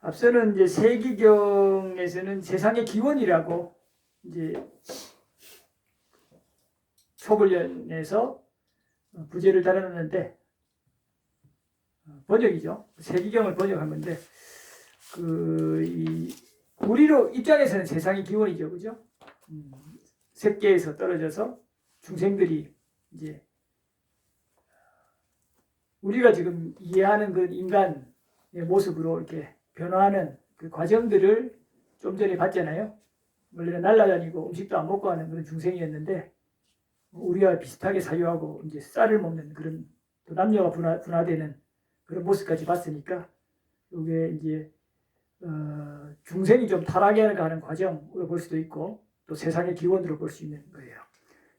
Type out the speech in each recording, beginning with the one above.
앞서는 이제 세기경에서는 세상의 기원이라고 이제 초벌련에서 부제를 달아놨는데, 번역이죠. 세기경을 번역한 건데, 우리로 입장에서는 세상의 기원이죠, 그죠? 색계에서 떨어져서 중생들이 이제 우리가 지금 이해하는 그 인간의 모습으로 이렇게 변화하는 그 과정들을 좀 전에 봤잖아요. 원래는 날아다니고 음식도 안 먹고 하는 그런 중생이었는데, 우리와 비슷하게 사유하고 이제 쌀을 먹는 그런, 또 남녀가 분화되는 그런 모습까지 봤으니까, 이게 이제 중생이 좀 타락해 가는 과정으로 볼 수도 있고, 또 세상의 기원으로 볼 수 있는 거예요.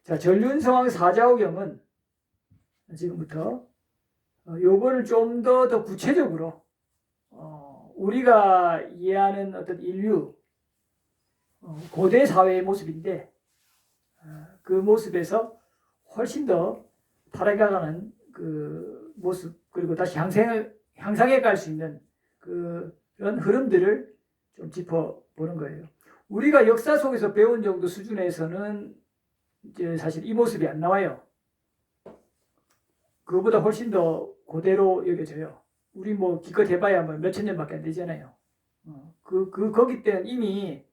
자, 전륜성왕 사자오경은 지금부터 요거를 좀 더 구체적으로 우리가 이해하는 어떤 인류 고대 사회의 모습인데, 그 모습에서 훨씬 더 타락해가는 그 모습, 그리고 다시 향상해 갈 수 있는 그런 흐름들을 좀 짚어보는 거예요. 우리가 역사 속에서 배운 정도 수준에서는 이제 사실 이 모습이 안 나와요. 그거보다 훨씬 더 고대로 여겨져요. 우리 뭐 기껏 해봐야 뭐 몇천 년밖에 안 되잖아요. 거기 때는 이미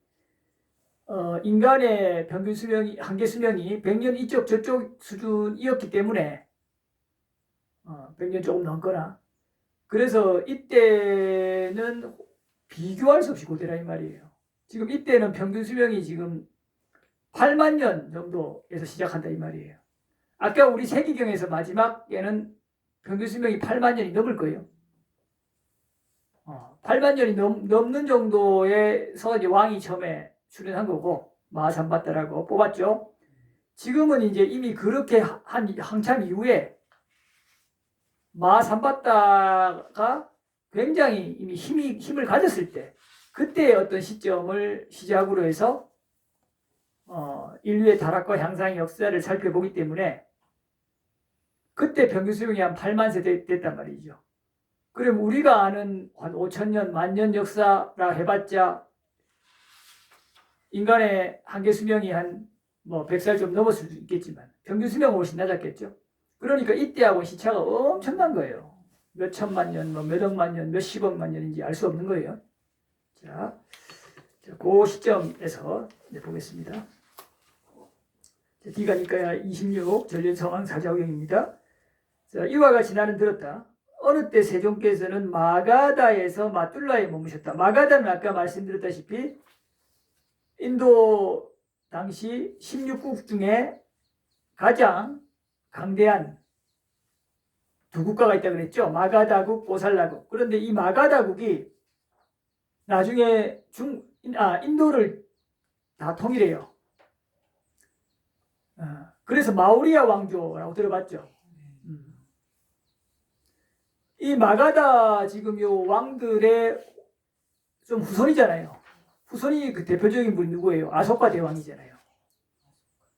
인간의 평균 수명이, 한계 수명이 100년 이쪽 저쪽 수준이었기 때문에 100년 조금 넘거나, 그래서 이때는 비교할 수 없이 고대라 이 말이에요. 지금 이때는 평균 수명이 지금 8만 년 정도에서 시작한다 이 말이에요. 아까 우리 세기경에서 마지막에는 평균 수명이 8만 년이 넘을 거예요. 8만 년이 넘는 정도에서 이제 왕이 처음에 출연한 거고, 마하삼바타라고 뽑았죠. 지금은 이제 이미 그렇게 한참 이후에 마하삼바타가 굉장히 이미 힘을 가졌을 때, 그때의 어떤 시점을 시작으로 해서 인류의 타락과 향상의 역사를 살펴보기 때문에, 그때 평균 수명이 한 8만 세 됐단 말이죠. 그럼 우리가 아는 한 5천 년, 10,000년 역사라 해봤자 인간의 한계 수명이 한 뭐 100살 좀 넘었을 수 있겠지만 평균 수명은 훨씬 낮았겠죠. 그러니까 이때하고 시차가 엄청난 거예요. 몇 천만 년, 뭐 몇 억만 년, 몇 십억만 년인지 알 수 없는 거예요. 자, 그 시점에서 이제 보겠습니다. D가니까 26 전륜성왕 사자오경입니다. 자, 이와 같이 나는 들었다. 어느 때 세종께서는 마가다에서 마툴라에 머무셨다. 마가다는 아까 말씀드렸다시피 인도 당시 16국 중에 가장 강대한 두 국가가 있다고 그랬죠. 마가다국, 고살라국. 그런데 이 마가다국이 나중에 인도를 다 통일해요. 그래서 마우리아 왕조라고 들어봤죠. 이 마가다 지금 요 왕들의 좀 후손이잖아요. 후손이 그 대표적인 분이 누구예요? 아소카 대왕이잖아요.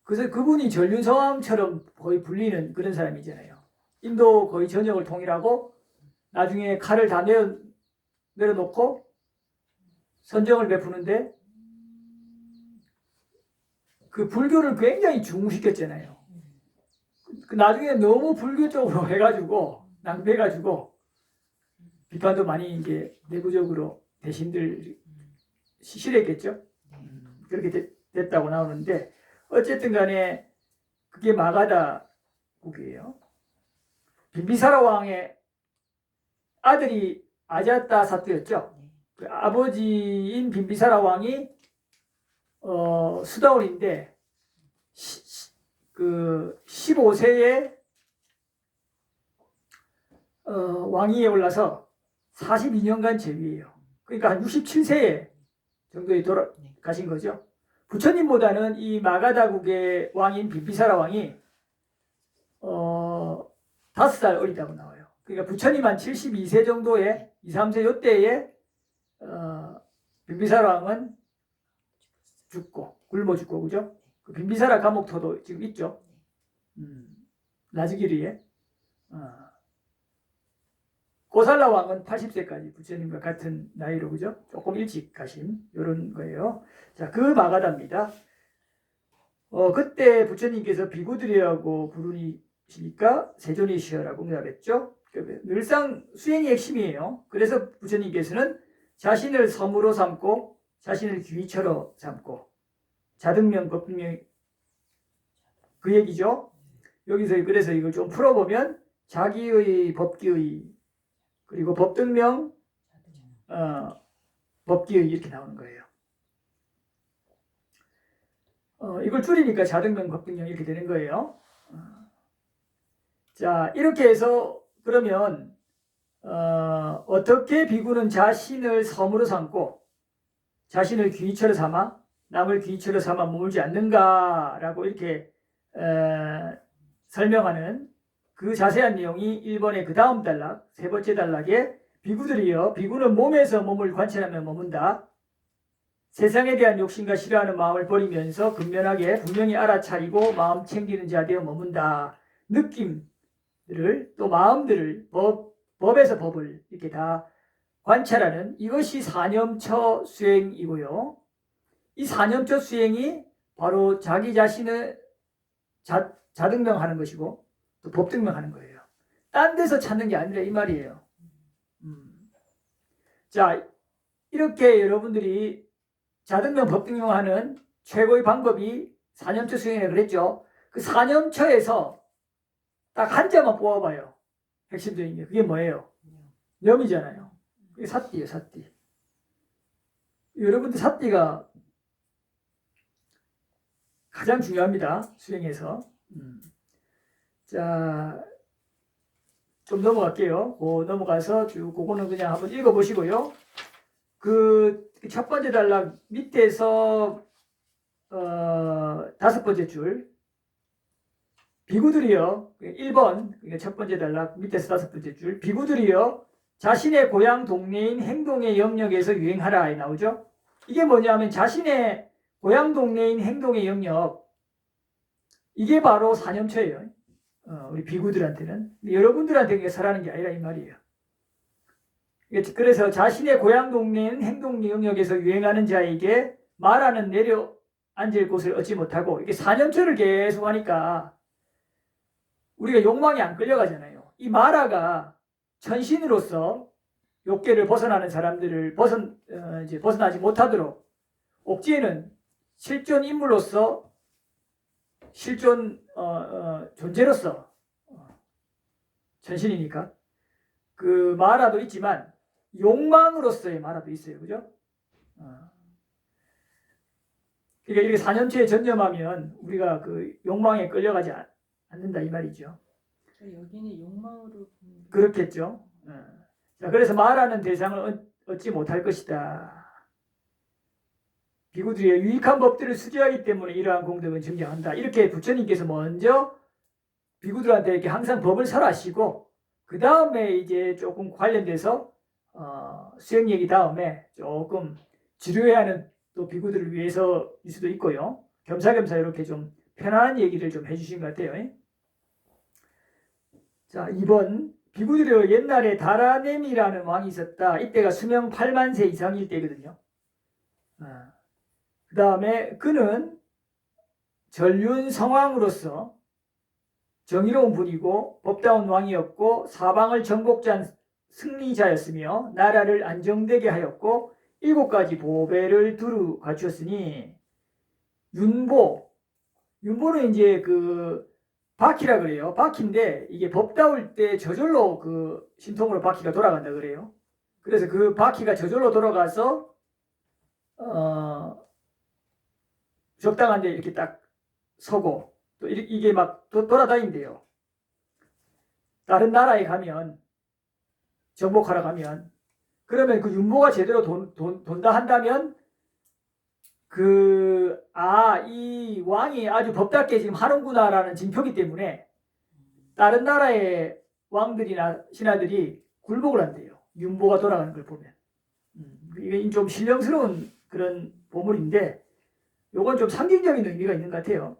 그래서 그분이 전륜성왕처럼 거의 불리는 그런 사람이잖아요. 인도 거의 전역을 통일하고 나중에 칼을 다 내려놓고 선정을 베푸는데, 그 불교를 굉장히 중시켰잖아요. 나중에 너무 불교 쪽으로 해가지고 낭비해가지고 비판도 많이 이제 내부적으로 대신들 실했겠죠. 그렇게 됐다고 나오는데, 어쨌든 간에 그게 마가다국이에요. 빈비사라 왕의 아들이 아자타 사투였죠. 그 아버지인 빈비사라 왕이 수다원인데 그 15세에 왕위에 올라서 42년간 재위해요. 그러니까 한 67세 정도에 돌아가신 거죠. 부처님보다는 이 마가다국의 왕인 빈비사라 왕이 5살 어리다고 나와요. 그러니까 부처님 한 72세 정도의 2, 3세 요때에 빈비사라 왕은 죽고 굶어 죽고, 그죠? 그 빈비사라 감옥터도 지금 있죠. 라즈기리에. 고살라 왕은 80세까지 부처님과 같은 나이로 그죠? 조금 일찍 가신 이런 거예요. 자, 그 마가다입니다. 그때 부처님께서 비구들이라고 부르시니까 세존이시여라고 응답했죠. 늘상 수행이 핵심이에요. 그래서 부처님께서는 자신을 섬으로 삼고 자신을 귀처로 삼고 자등명, 법등명 그 얘기죠. 여기서 그래서 이걸 좀 풀어보면 자기의 법기의 그리고 법등명 법기의 이렇게 나오는 거예요. 이걸 줄이니까 자등명, 법등명 이렇게 되는 거예요. 자, 이렇게 해서 그러면 어떻게 비구는 자신을 섬으로 삼고 자신을 귀처로 삼아 남을 귀처로 삼아 머물지 않는가라고 이렇게 설명하는 그 자세한 내용이 1번의 그 다음 단락, 세 번째 단락에 비구들이여 비구는 몸에서 몸을 관찰하며 머문다. 세상에 대한 욕심과 싫어하는 마음을 버리면서 근면하게 분명히 알아차리고 마음 챙기는 자 되어 머문다. 느낌들을 또 마음들을 법에서 법을 이렇게 다 관찰하는 이것이 사념처 수행이고요. 이 사념처 수행이 바로 자기 자신을 자등명하는 것이고 또 법등명하는 거예요. 딴 데서 찾는 게 아니라 이 말이에요. 자, 이렇게 여러분들이 자등명, 법등명하는 최고의 방법이 사념처 수행이라고 그랬죠. 그 사념처에서 딱 한 자만 뽑아봐요. 핵심적인 게. 그게 뭐예요? 염이잖아요. 그게 사띠예요, 사띠. 여러분들 사띠가 가장 중요합니다. 수행에서. 자, 좀 넘어갈게요. 넘어가서 쭉 그거는 그냥 한번 읽어보시고요. 그 첫 번째 단락 밑에서 다섯 번째 줄 비구들이여 1번 그러니까 첫 번째 단락 밑에서 다섯 번째 줄 비구들이여 자신의 고향 동네인 행동의 영역에서 유행하라 나오죠. 이게 뭐냐면 자신의 고향 동네인 행동의 영역 이게 바로 사념처예요. 우리 비구들한테는 여러분들한테 설하는 게 아니라 이 말이에요. 그래서 자신의 고향 동네인 행동 영역에서 유행하는 자에게 말하는 내려앉을 곳을 얻지 못하고 이게 사념처를 계속 하니까 우리가 욕망이 안 끌려가잖아요. 이 마라가 천신으로서 욕계를 벗어나는 사람들을 벗어나지 못하도록 옥지에는 실존 인물로서 실존 존재로서 천신이니까 그 마라도 있지만 욕망으로서의 마라도 있어요. 그죠? 그러니까 이렇게 사념처에 전념하면 우리가 그 욕망에 끌려가지 않는다 이 말이죠. 여기는 욕망으로 그렇겠죠. 자, 그래서 말하는 대상을 얻지 못할 것이다. 비구들이 유익한 법들을 수지하기 때문에 이러한 공덕은 증량한다. 이렇게 부처님께서 먼저 비구들한테 이렇게 항상 법을 설하시고 그 다음에 이제 조금 관련돼서 수행 얘기 다음에 조금 지루해야 하는 또 비구들을 위해서일 수도 있고요. 겸사겸사 이렇게 좀 편안한 얘기를 좀 해주신 것 같아요. 자, 2번 비구들이 옛날에 다라넴이라는 왕이 있었다. 이때가 수명 8만 세 이상일 때거든요. 그 다음에 그는 전륜 성왕으로서 정의로운 분이고 법다운 왕이었고 사방을 정복한 승리자였으며 나라를 안정되게 하였고 7가지 보배를 두루 갖추었으니 윤보는 이제 그 바퀴라 그래요. 바퀴인데 이게 법다울 때 저절로 그 신통으로 바퀴가 돌아간다 그래요. 그래서 그 바퀴가 저절로 돌아가서 적당한 데 이렇게 딱 서고 또 이게 막 돌아다닌대요. 다른 나라에 가면 정복하러 가면 그러면 그 윤보가 제대로 돈다 한다면 이 왕이 아주 법답게 지금 하는구나라는 징표기 때문에 다른 나라의 왕들이나 신하들이 굴복을 한대요. 윤보가 돌아가는 걸 보면. 이게 좀 신령스러운 그런 보물인데 요건 좀 상징적인 의미가 있는 것 같아요.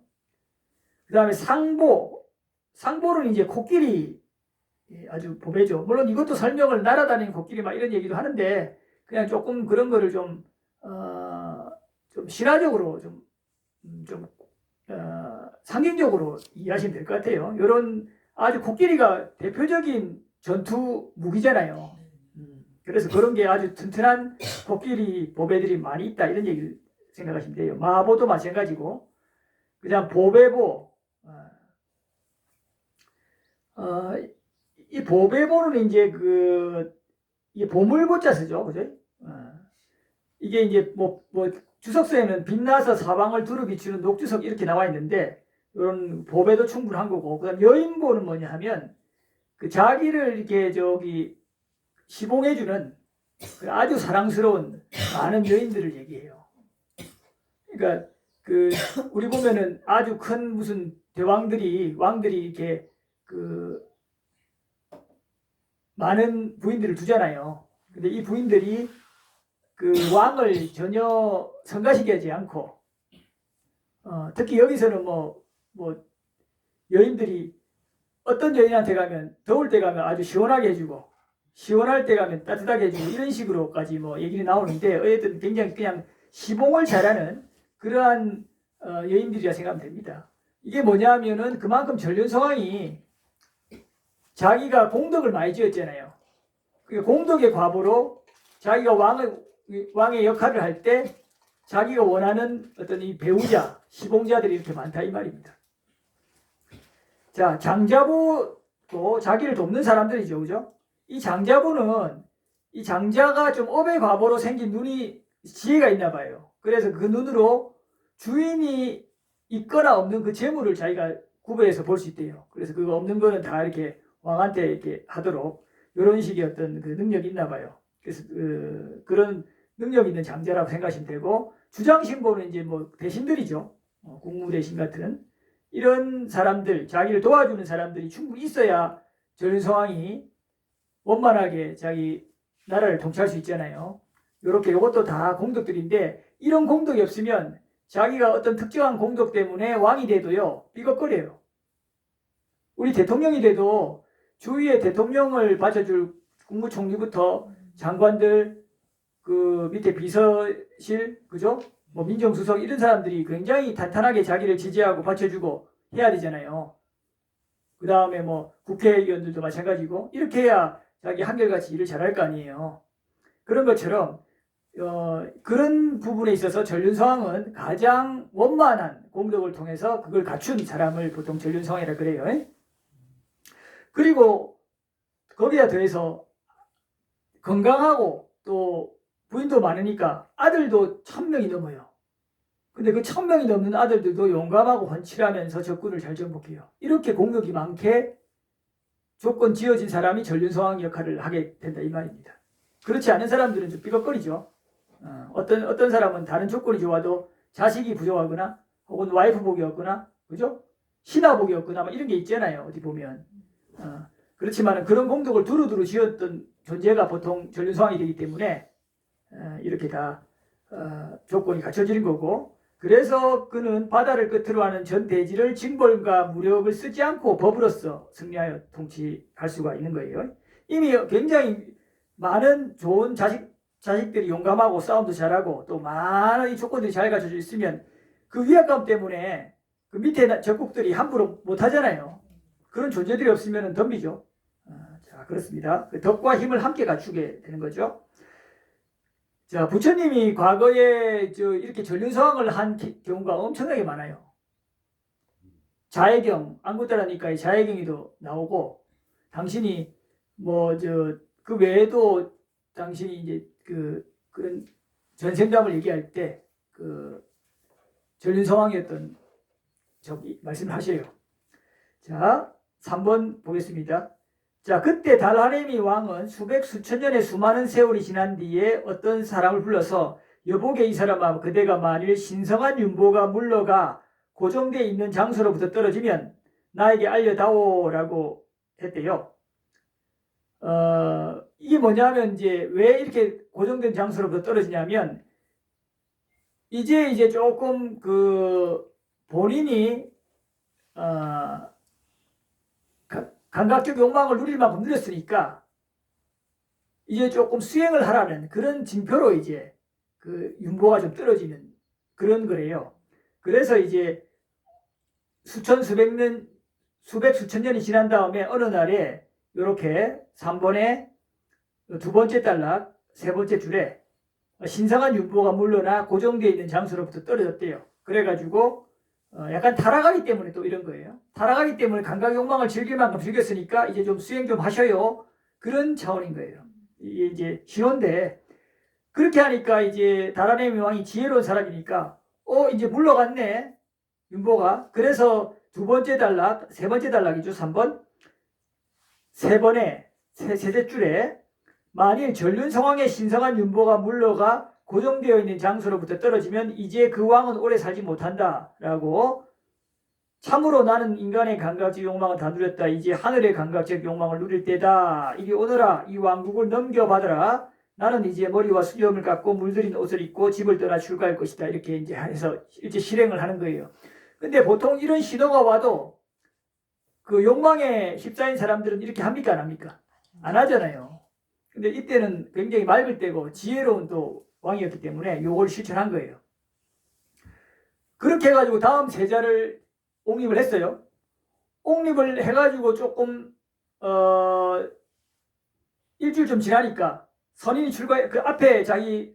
그 다음에 상보는 이제 코끼리 아주 보배죠. 물론 이것도 설명을 날아다니는 코끼리 막 이런 얘기도 하는데 그냥 조금 그런 거를 좀 신화적으로 상징적으로 이해하시면 될 것 같아요. 이런 아주 코끼리가 대표적인 전투 무기잖아요. 그래서 그런 게 아주 튼튼한 코끼리 보배들이 많이 있다 이런 얘기를 생각하시면 돼요. 마보도 마찬가지고 그냥 보배보 이 보배보는 이제 이게 보물보자 쓰죠, 그죠? 이게 이제 뭐 주석서에는 빛나서 사방을 두루 비추는 녹주석 이렇게 나와 있는데 이런 보배도 충분한 거고 그다음 여인보는 뭐냐 하면 그 자기를 이렇게 시봉해주는 그 아주 사랑스러운 많은 여인들을 얘기해요. 그러니까 우리 보면은 아주 큰 무슨 왕들이 이렇게 많은 부인들을 두잖아요. 근데 이 부인들이 왕을 전혀 성가시게 않고 특히 여기서는 뭐 여인들이 어떤 여인한테 가면 더울 때 가면 아주 시원하게 해주고 시원할 때 가면 따뜻하게 해주고 이런 식으로까지 뭐 얘기가 나오는데 어쨌든 굉장히 그냥 시봉을 잘하는 그러한 여인들이라 생각하면 됩니다. 이게 뭐냐 하면은 그만큼 전륜성왕이 자기가 공덕을 많이 지었잖아요. 공덕의 과보로 자기가 왕의 역할을 할 때 자기가 원하는 어떤 이 배우자, 시봉자들이 이렇게 많다 이 말입니다. 자, 장자보도 자기를 돕는 사람들이죠, 그죠? 이 장자보는 이 장자가 좀 업의 과보로 생긴 눈이 지혜가 있나 봐요. 그래서 그 눈으로 주인이 있거나 없는 그 재물을 자기가 구별해서 볼 수 있대요. 그래서 그거 없는 거는 다 이렇게 왕한테 이렇게 하도록 이런 식의 어떤 그 능력이 있나 봐요. 그래서 그런 능력 있는 장자라고 생각하시면 되고 주장신보는 이제 뭐 대신들이죠. 국무대신 같은 이런 사람들, 자기를 도와주는 사람들이 충분히 있어야 전륜성왕이 원만하게 자기 나라를 통치할 수 있잖아요. 이렇게 이것도 다 공덕들인데 이런 공덕이 없으면 자기가 어떤 특정한 공덕 때문에 왕이 돼도요 삐걱거려요. 우리 대통령이 돼도 주위에 대통령을 받쳐줄 국무총리부터 장관들 그 밑에 비서실 그죠? 뭐 민정수석 이런 사람들이 굉장히 탄탄하게 자기를 지지하고 받쳐주고 해야 되잖아요. 그 다음에 뭐 국회의원들도 마찬가지고 이렇게 해야 자기 한결같이 일을 잘할 거 아니에요. 그런 것처럼 그런 부분에 있어서 전륜성왕은 가장 원만한 공덕을 통해서 그걸 갖춘 사람을 보통 전륜성왕이라 그래요. 그리고 거기에 더해서 건강하고 또 부인도 많으니까 아들도 1000명이 넘어요. 근데 그 1000명이 넘는 아들들도 용감하고 헌칠하면서 적군을 잘 정복해요. 이렇게 공덕이 많게 조건 지어진 사람이 전륜성왕 역할을 하게 된다 이 말입니다. 그렇지 않은 사람들은 좀 삐걱거리죠. 어떤 사람은 다른 조건이 좋아도 자식이 부족하거나 혹은 와이프 복이 없거나 그죠? 신하 복이 없거나 막 이런 게 있잖아요. 어디 보면. 그렇지만 그런 공덕을 두루두루 지었던 존재가 보통 전륜성왕이 되기 때문에 이렇게 다 조건이 갖춰지는 거고 그래서 그는 바다를 끝으로 하는 전 대지를 징벌과 무력을 쓰지 않고 법으로서 승리하여 통치할 수가 있는 거예요. 이미 굉장히 많은 좋은 자식들이 용감하고 싸움도 잘하고 또 많은 이 조건들이 잘 갖춰져 있으면 그 위압감 때문에 그 밑에 적국들이 함부로 못하잖아요. 그런 존재들이 없으면 덤비죠. 자, 그렇습니다. 그 덕과 힘을 함께 갖추게 되는 거죠. 자, 부처님이 과거에 이렇게 전륜성왕을 한 경우가 엄청나게 많아요. 자해경, 안구따라니까의 자해경이도 나오고, 당신이 그 외에도 당신이 이제 그런 전생담을 얘기할 때 전륜성왕이었던 말씀을 하셔요. 자, 3번 보겠습니다. 자, 그때 달하레미 왕은 수백 수천 년의 수많은 세월이 지난 뒤에 어떤 사람을 불러서 여보게 이 사람아 그대가 만일 신성한 윤보가 물러가 고정되어 있는 장소로부터 떨어지면 나에게 알려다오라고 했대요. 이게 뭐냐면 이제 왜 이렇게 고정된 장소로부터 떨어지냐면 이제 조금 본인이 감각적 욕망을 누릴 만큼 누렸으니까 이제 조금 수행을 하라는 그런 징표로 이제 그 윤보가 좀 떨어지는 그런 거래요. 그래서 이제 수천 수백 년 수백 수천 년이 지난 다음에 어느 날에 이렇게 3번에 두 번째 단락 세 번째 줄에 신성한 윤보가 물러나 고정되어 있는 장소로부터 떨어졌대요. 그래가지고 약간 타락하기 때문에 또 이런 거예요. 타락하기 때문에 감각 욕망을 즐길 만큼 즐겼으니까 이제 좀 수행 좀 하셔요. 그런 차원인 거예요. 이게 이제 신호인데 그렇게 하니까 이제 다라네미 왕이 지혜로운 사람이니까 이제 물러갔네 윤보가. 그래서 두 번째 단락 세 번째 단락이죠. 3번 세 번에 세째 줄에 만일 전륜 상황에 신성한 윤보가 물러가 고정되어 있는 장소로부터 떨어지면 이제 그 왕은 오래 살지 못한다라고 참으로 나는 인간의 감각적 욕망을 다 누렸다. 이제 하늘의 감각적 욕망을 누릴 때다. 이리 오너라. 이 왕국을 넘겨받아라. 나는 이제 머리와 수염을 깎고 물들인 옷을 입고 집을 떠나 출가할 것이다. 이렇게 이제 해서 이제 실행을 하는 거예요. 근데 보통 이런 신호가 와도 그 욕망에 휩싸인 사람들은 이렇게 합니까? 안 합니까? 안 하잖아요. 근데 이때는 굉장히 맑을 때고 지혜로운 또 왕이었기 때문에 요걸 실천한 거예요. 그렇게 해가지고 다음 세자를 옹립을 했어요. 옹립을 해가지고 조금 일주일 좀 지나니까 선인이 그 앞에 자기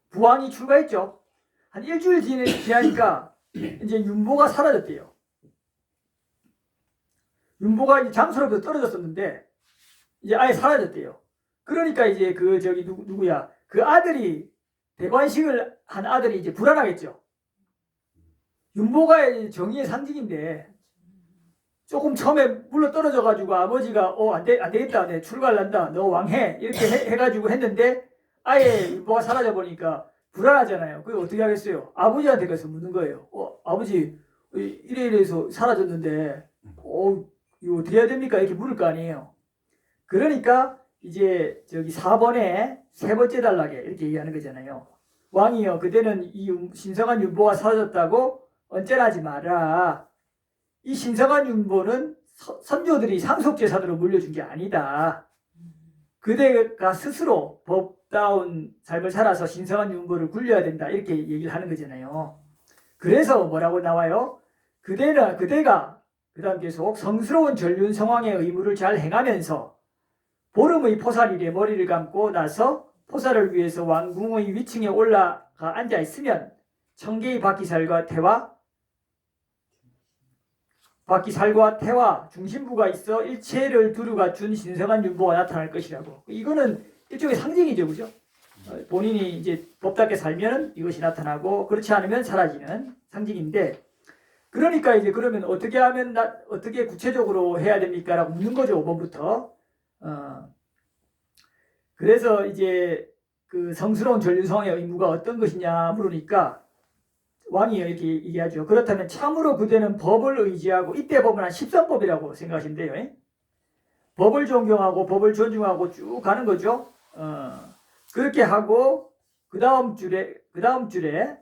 부왕이 출가했죠. 한 일주일 지나니까 이제 윤보가 사라졌대요. 윤보가 이제 장소로부터 떨어졌었는데 이제 아예 사라졌대요. 그러니까 이제 그 저기 누구야? 그 아들이 대관식을 한 아들이 이제 불안하겠죠. 윤보가 정의의 상징인데 조금 처음에 물러 떨어져가지고 아버지가 안 되겠다, 내 출가를 한다, 너 왕해 이렇게 해가지고 했는데 아예 윤보가 사라져 보니까 불안하잖아요. 그게 어떻게 하겠어요? 아버지한테 가서 묻는 거예요. 아버지 이래서 사라졌는데 이거 어떻게 해야 됩니까? 이렇게 물을 거 아니에요. 그러니까 이제 저기 4번에 세 번째 단락에 이렇게 얘기하는 거잖아요. 왕이여, 그대는 이 신성한 윤보가 사라졌다고 언짢아하지 마라. 이 신성한 윤보는 선조들이 상속재산으로 물려준 게 아니다. 그대가 스스로 법다운 삶을 살아서 신성한 윤보를 굴려야 된다. 이렇게 얘기를 하는 거잖아요. 그래서 뭐라고 나와요? 그대가 그 다음 계속 성스러운 전륜 성왕의 의무를 잘 행하면서 보름의 포살일에 머리를 감고 나서 포살을 위해서 왕궁의 위층에 올라가 앉아 있으면 청개의 바퀴살과 태와 중심부가 있어 일체를 두루가 준 신성한 윤보가 나타날 것이라고. 이거는 일종의 상징이죠, 그죠? 본인이 이제 법답게 살면 이것이 나타나고 그렇지 않으면 사라지는 상징인데, 그러니까 이제 그러면 어떻게 하면 어떻게 구체적으로 해야 됩니까? 라고 묻는 거죠, 5번부터. 그래서 이제 그 성스러운 전륜성왕의 의무가 어떤 것이냐 물으니까 왕이 이렇게 얘기하죠. 그렇다면 참으로 그대는 법을 의지하고, 이때 법은 한 십선법이라고 생각하시면 돼요. 법을 존경하고 법을 존중하고 쭉 가는 거죠. 그렇게 하고 그 다음 줄에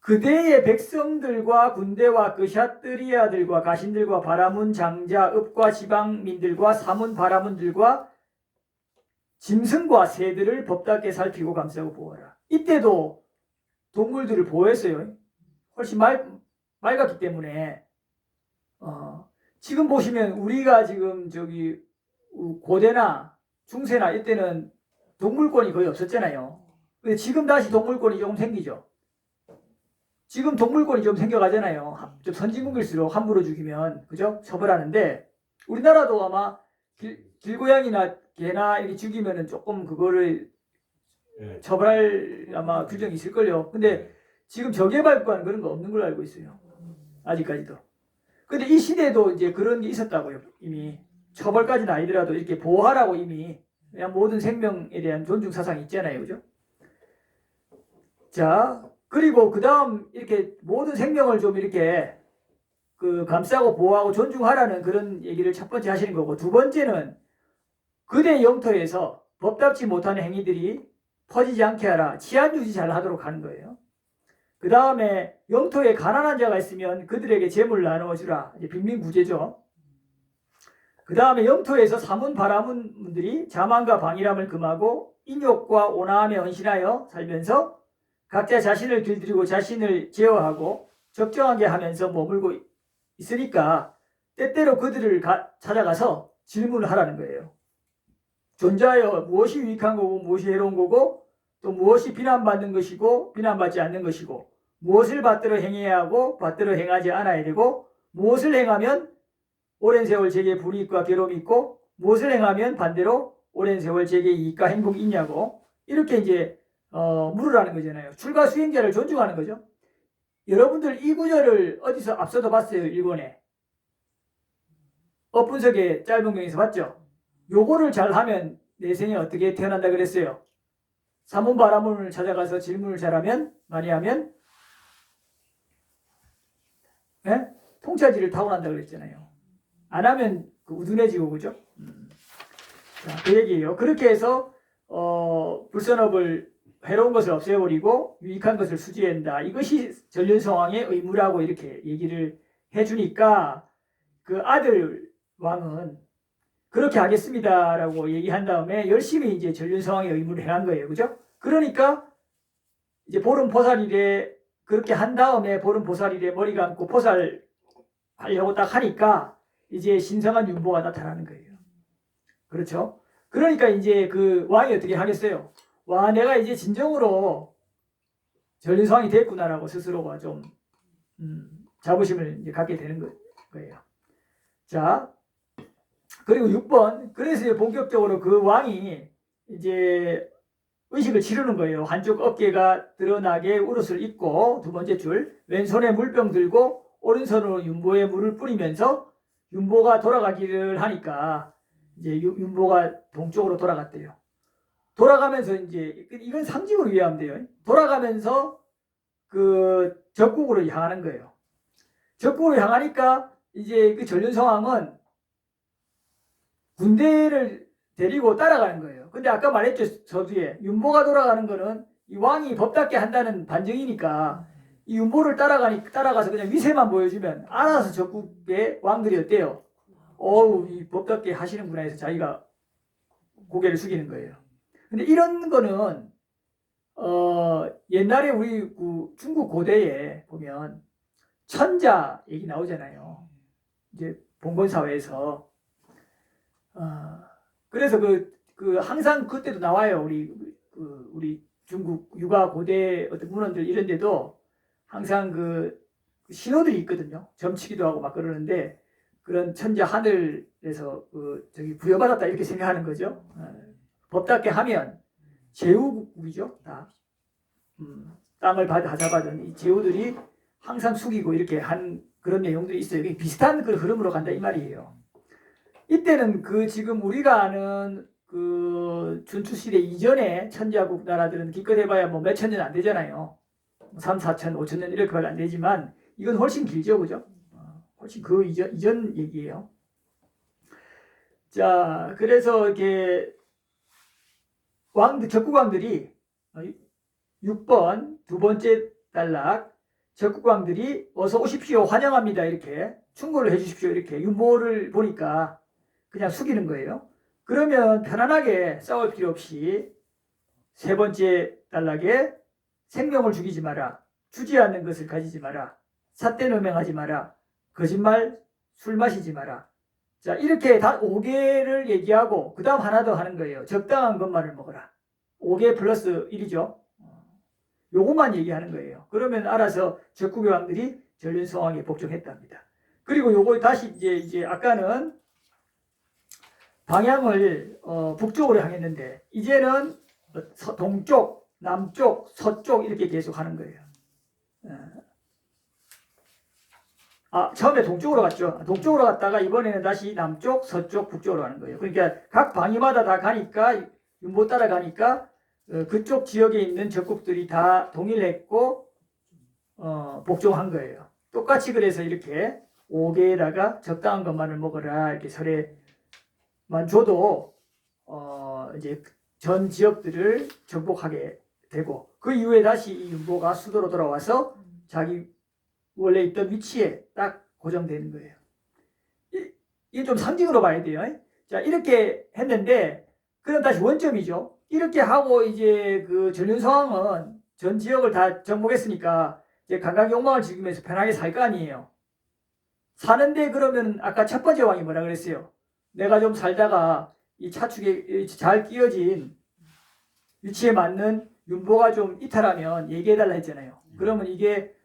그대의 백성들과 군대와 그 샤뜨리아들과 가신들과 바라문 장자 읍과 지방민들과 사문 바라문들과 짐승과 새들을 법답게 살피고 감싸고 보호하라. 이때도 동물들을 보호했어요. 훨씬 맑았기 때문에. 지금 보시면 우리가 지금 저기 고대나 중세나 이때는 동물권이 거의 없었잖아요. 근데 지금 다시 동물권이 조금 생기죠. 지금 동물권이 좀 생겨가잖아요. 좀 선진국일수록 함부로 죽이면, 그죠? 처벌하는데, 우리나라도 아마 길고양이나 개나 이렇게 죽이면은 조금 그거를 처벌할 아마 규정이 있을걸요. 근데 지금 저개발권 그런 거 없는 걸로 알고 있어요. 아직까지도. 근데 이 시대에도 이제 그런 게 있었다고요. 이미. 처벌까지는 아니더라도 이렇게 보호하라고 이미 그냥 모든 생명에 대한 존중 사상이 있잖아요. 그죠? 자, 그리고 그 다음 이렇게 모든 생명을 좀 이렇게 그 감싸고 보호하고 존중하라는 그런 얘기를 첫 번째 하시는 거고, 두 번째는 그대 영토에서 법답지 못하는 행위들이 퍼지지 않게 하라. 치안 유지 잘 하도록 하는 거예요. 그 다음에 영토에 가난한 자가 있으면 그들에게 재물을 나누어 주라. 이제 빈민구제죠. 그 다음에 영토에서 사문 바라문들이 자만과 방일함을 금하고 인욕과 온화함에 헌신하여 살면서 각자 자신을 길들이고 자신을 제어하고 적정하게 하면서 머물고 있으니까 때때로 그들을 찾아가서 질문을 하라는 거예요. 존재하여 무엇이 유익한 거고 무엇이 해로운 거고 또 무엇이 비난받는 것이고 비난받지 않는 것이고 무엇을 받들어 행해야 하고 받들어 행하지 않아야 되고 무엇을 행하면 오랜 세월 제게 불이익과 괴로움이 있고 무엇을 행하면 반대로 오랜 세월 제게 이익과 행복이 있냐고 이렇게 이제 물으라는 거잖아요. 출가 수행자를 존중하는 거죠. 여러분들 이 구절을 어디서 앞서도 봤어요. 일본에. 업분석의 짧은 경에서 봤죠. 요거를 잘하면 내 생에 어떻게 태어난다 그랬어요. 사문바라문을 찾아가서 질문을 잘하면 많이 하면 네? 통찰지를 타고난다 그랬잖아요. 안 하면 우둔해지고 그죠? 자, 그 얘기예요. 그렇게 해서 불선업을 해로운 것을 없애버리고 유익한 것을 수지한다. 이것이 전륜성왕의 의무라고 이렇게 얘기를 해주니까 그 아들 왕은 그렇게 하겠습니다라고 얘기한 다음에 열심히 이제 전륜성왕의 의무를 행한 거예요. 그죠? 그러니까 이제 보름보살일에 그렇게 한 다음에 보름보살일에 머리 감고 보살하려고 딱 하니까 이제 신성한 윤보가 나타나는 거예요. 그렇죠? 그러니까 이제 그 왕이 어떻게 하겠어요? 와, 내가 이제 진정으로 전륜성왕이 됐구나라고 스스로가 좀 자부심을 이제 갖게 되는 거예요. 자, 그리고 6번. 그래서 이제 본격적으로 그 왕이 이제 의식을 치르는 거예요. 한쪽 어깨가 드러나게 우릇을 입고 두 번째 줄 왼손에 물병 들고 오른손으로 윤보에 물을 뿌리면서 윤보가 돌아가기를 하니까 이제 윤보가 동쪽으로 돌아갔대요. 돌아가면서 이제 이건 상징으로 이해하면 돼요. 돌아가면서 그 적국으로 향하는 거예요. 적국으로 향하니까 이제 그 전륜성왕은 군대를 데리고 따라가는 거예요. 근데 아까 말했죠. 서두에 윤보가 돌아가는 거는 이 왕이 법답게 한다는 반증이니까 이 윤보를 따라가서 그냥 위세만 보여주면 알아서 적국의 왕들이 어때요? 어우, 이 법답게 하시는구나 해서 자기가 고개를 숙이는 거예요. 근데 이런 거는 옛날에 우리 그 중국 고대에 보면 천자 얘기 나오잖아요. 이제 봉건 사회에서 그래서 그 항상 그때도 나와요. 우리 중국 유가 고대 어떤 문헌들 이런 데도 항상 그 신호들이 있거든요. 점치기도 하고 막 그러는데 그런 천자 하늘에서 저기 부여받았다 이렇게 생각하는 거죠. 법답게 하면 제후국이죠. 다 땅을 다잡아준 이 제후들이 항상 숙이고 이렇게 한 그런 내용들이 있어요. 비슷한 그 흐름으로 간다 이 말이에요. 이때는 그 지금 우리가 아는 그 춘추시대 이전에 천자국 나라들은 기껏 해봐야 뭐 몇천 년 안 되잖아요. 3, 4천, 5천 년 이렇게밖에 안 되지만 이건 훨씬 길죠, 그죠? 훨씬 그 이전 얘기예요. 자, 그래서 이렇게 적국왕들이 6번 두 번째 단락 적국왕들이 어서 오십시오 환영합니다 이렇게 충고를 해주십시오 이렇게 윤보를 보니까 그냥 숙이는 거예요. 그러면 편안하게 싸울 필요 없이 세 번째 단락에 생명을 죽이지 마라. 주지 않는 것을 가지지 마라. 삿된 음행하지 마라. 거짓말, 술 마시지 마라. 자, 이렇게 다 5개를 얘기하고 그 다음 하나 더 하는 거예요. 적당한 것만을 먹어라. 5개 플러스 1이죠. 요것만 얘기하는 거예요. 그러면 알아서 적국의 왕들이 전륜성왕에 복종했답니다. 그리고 요거 다시 이제 아까는 방향을 북쪽으로 향했는데 이제는 동쪽, 남쪽, 서쪽 이렇게 계속 하는 거예요. 처음에 동쪽으로 갔죠. 동쪽으로 갔다가 이번에는 다시 남쪽, 서쪽, 북쪽으로 가는 거예요. 그러니까 각 방위마다 다 가니까 윤보 따라가니까 그쪽 지역에 있는 적국들이 다 동일했고 복종한 거예요. 똑같이 그래서 이렇게 5개에다가 적당한 것만을 먹어라 이렇게 설에만 줘도 이제 전 지역들을 정복하게 되고 그 이후에 다시 이 윤보가 수도로 돌아와서 자기 원래 있던 위치에 딱 고정되는 거예요. 이게 좀 상징으로 봐야 돼요. 자, 이렇게 했는데, 그럼 다시 원점이죠. 이렇게 하고 이제 그 전륜성왕은 전 지역을 다 정복했으니까 이제 관광 욕망을 즐기면서 편하게 살 거 아니에요. 사는데 그러면 아까 첫 번째 왕이 뭐라 그랬어요? 내가 좀 살다가 이 차축에 잘 끼어진 위치에 맞는 윤보가 좀 이탈하면 얘기해달라 했잖아요. 그러면 이게